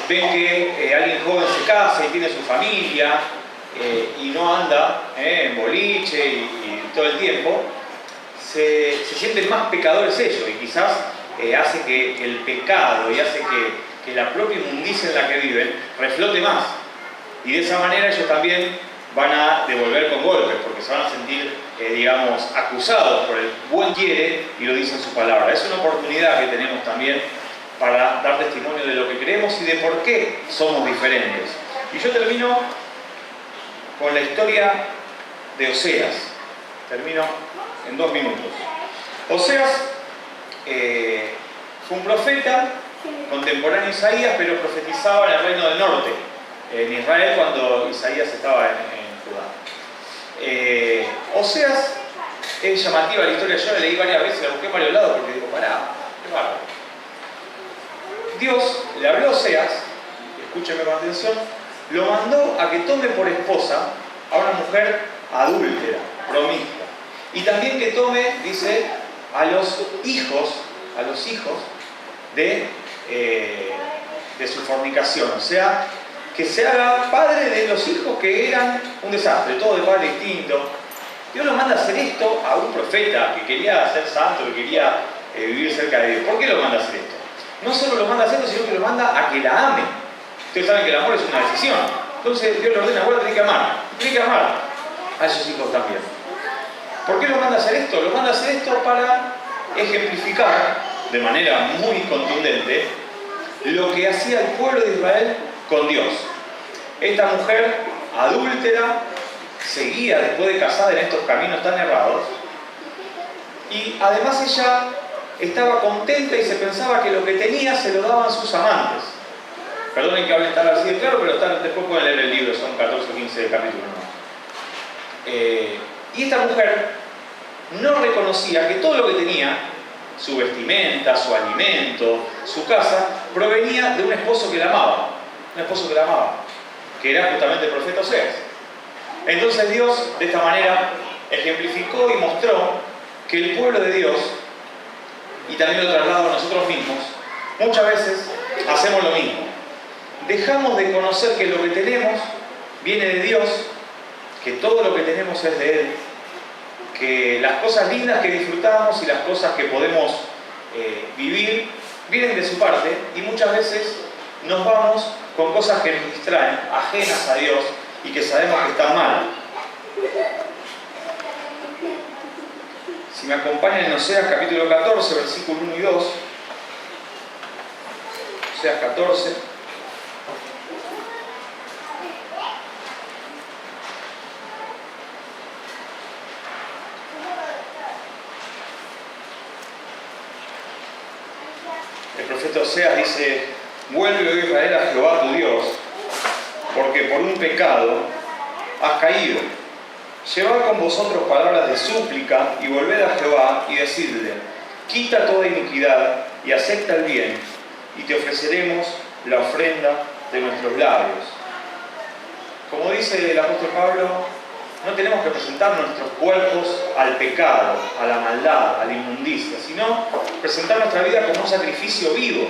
ven que alguien joven se casa y tiene su familia y no anda en boliche y todo el tiempo, se sienten más pecadores ellos y quizás hace que el pecado y hace que la propia inmundicia en la que viven reflote más. Y de esa manera ellos también van a devolver con golpes, porque se van a sentir, digamos, acusados por el buen quiere y lo dice en su palabra. Es una oportunidad que tenemos también para dar testimonio de lo que creemos y de por qué somos diferentes. Y yo termino con la historia de Oseas. Termino en 2 minutos. Oseas fue un profeta contemporáneo a Isaías, pero profetizaba en el reino del norte, en Israel, cuando Isaías estaba en Judá. Oseas es llamativa la historia, yo la leí varias veces, la busqué en varios lados porque digo, pará, qué bárbaro. Dios le habló a Oseas, escúcheme con atención, lo mandó a que tome por esposa a una mujer adúltera, promiscua. Y también que tome, dice, a los hijos de su fornicación. O sea, que se haga padre de los hijos que eran un desastre, todo de padre distinto. Dios lo manda a hacer esto a un profeta que quería ser santo, que quería vivir cerca de Dios. ¿Por qué lo manda a hacer esto? No solo lo manda a hacer esto, sino que lo manda a que la ame. Ustedes saben que el amor es una decisión. Entonces Dios le ordena, ahora tenés que amar. Tiene que amar a esos hijos también. ¿Por qué lo manda a hacer esto? Lo manda a hacer esto para ejemplificar de manera muy contundente lo que hacía el pueblo de Israel con Dios. Esta mujer adúltera seguía después de casada en estos caminos tan errados y además ella estaba contenta y se pensaba que lo que tenía se lo daban sus amantes. Perdonen que hable tan así de claro, pero después pueden leer el libro, son 14 o 15 capítulos. Y esta mujer no reconocía que todo lo que tenía, su vestimenta, su alimento, su casa, provenía de un esposo que la amaba. Un esposo que la amaba, que era justamente el profeta Oseas. Entonces Dios, de esta manera, ejemplificó y mostró que el pueblo de Dios, y también lo traslado a nosotros mismos, muchas veces hacemos lo mismo. Dejamos de conocer que lo que tenemos viene de Dios, que todo lo que tenemos es de Él, que las cosas lindas que disfrutamos y las cosas que podemos vivir vienen de su parte, y muchas veces nos vamos con cosas que nos distraen, ajenas a Dios y que sabemos que están mal. Si me acompañan en Oseas capítulo 14, versículos 1 y 2, Oseas 14. El profeta Oseas dice: vuelve, oh Israel, a Jehová tu Dios, porque por un pecado has caído. Llevad con vosotros palabras de súplica y volved a Jehová y decidle: quita toda iniquidad y acepta el bien, y te ofreceremos la ofrenda de nuestros labios. Como dice el apóstol Pablo, no tenemos que presentar nuestros cuerpos al pecado, a la maldad, a la inmundicia, sino presentar nuestra vida como un sacrificio vivo.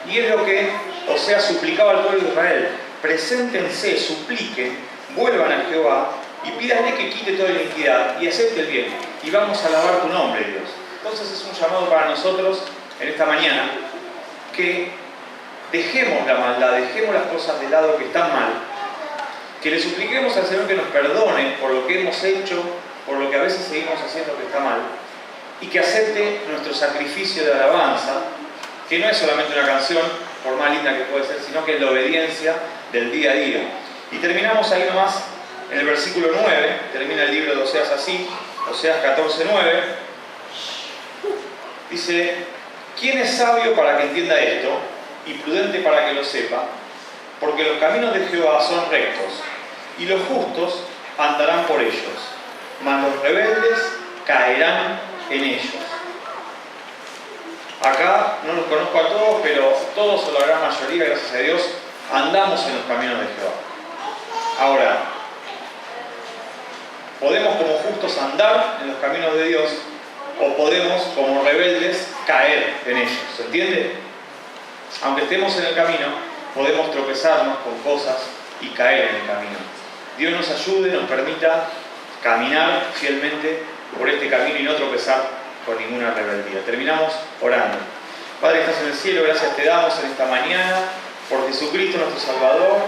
Y es lo que Oseas suplicaba al pueblo de Israel: preséntense, supliquen, vuelvan a Jehová y pídanle que quite toda la iniquidad y acepte el bien, y vamos a alabar tu nombre, Dios. Entonces es un llamado para nosotros en esta mañana que dejemos la maldad, dejemos las cosas de lado que están mal, que le supliquemos al Señor que nos perdone por lo que hemos hecho, por lo que a veces seguimos haciendo que está mal, y que acepte nuestro sacrificio de alabanza, que no es solamente una canción, por más linda que puede ser, sino que es la obediencia del día a día. Y terminamos ahí nomás en el versículo 9, termina el libro de Oseas así, Oseas 14:9, dice: ¿quién es sabio para que entienda esto y prudente para que lo sepa? Porque los caminos de Jehová son rectos y los justos andarán por ellos, mas los rebeldes caerán en ellos. Acá no los conozco a todos, pero todos o la gran mayoría, gracias a Dios, andamos en los caminos de Jehová. Ahora, podemos como justos andar en los caminos de Dios, o podemos como rebeldes caer en ellos. ¿Se entiende? Aunque estemos en el camino, podemos tropezarnos con cosas y caer en el camino. Dios nos ayude, nos permita caminar fielmente por este camino y no tropezar con ninguna rebeldía. Terminamos orando. Padre que estás en el cielo, gracias te damos en esta mañana por Jesucristo nuestro Salvador,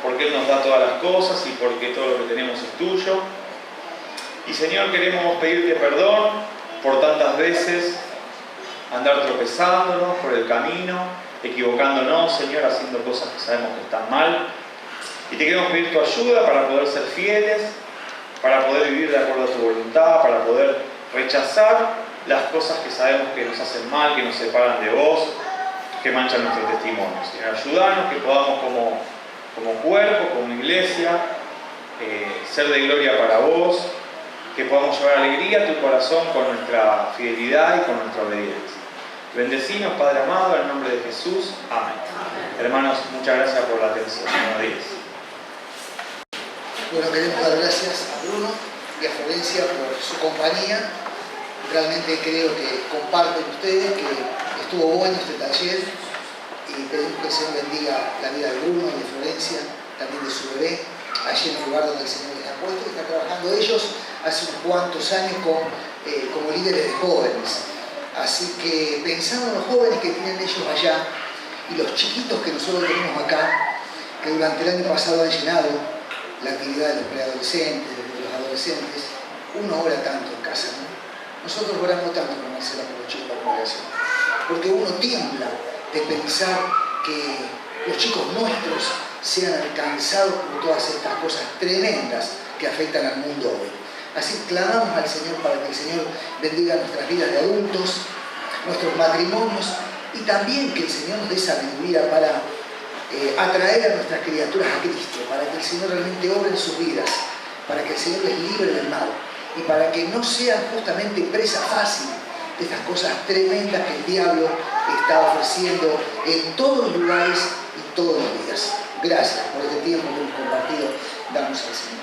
porque Él nos da todas las cosas y porque todo lo que tenemos es tuyo. Y Señor, queremos pedirte perdón por tantas veces andar tropezándonos por el camino, equivocándonos, Señor, haciendo cosas que sabemos que están mal. Y te queremos pedir tu ayuda para poder ser fieles, para poder vivir de acuerdo a tu voluntad, para poder rechazar las cosas que sabemos que nos hacen mal, que nos separan de vos, que manchan nuestro testimonio. Señor, ayúdanos que podamos como cuerpo, como iglesia, ser de gloria para vos, que podamos llevar alegría a tu corazón con nuestra fidelidad y con nuestra obediencia. Bendecinos, Padre amado, en el nombre de Jesús. Amén. Hermanos, muchas gracias por la atención. Buenos días. Bueno, queremos dar gracias a Bruno y a Florencia por su compañía. Realmente creo que comparten ustedes que estuvo bueno este taller y pedimos que el Señor bendiga la vida de Bruno y de Florencia, también de su bebé, allí en el lugar donde el Señor les ha puesto, que están trabajando ellos hace unos cuantos años como líderes de jóvenes. Así que pensando en los jóvenes que tienen ellos allá y los chiquitos que nosotros tenemos acá, que durante el año pasado han llenado la actividad de los preadolescentes, de los adolescentes, uno ora tanto en casa, ¿no? Nosotros oramos tanto con Marcela por los chicos de la congregación, porque uno tiembla de pensar que los chicos nuestros sean alcanzados por todas estas cosas tremendas que afectan al mundo hoy. Así clamamos al Señor para que el Señor bendiga nuestras vidas de adultos, nuestros matrimonios, y también que el Señor nos dé sabiduría para atraer a nuestras criaturas a Cristo, para que el Señor realmente obre en sus vidas, para que el Señor les libre del mal y para que no sean justamente presa fácil de estas cosas tremendas que el diablo está ofreciendo en todos los lugares y todos los días. Gracias por este tiempo que hemos compartido. Damos al Señor.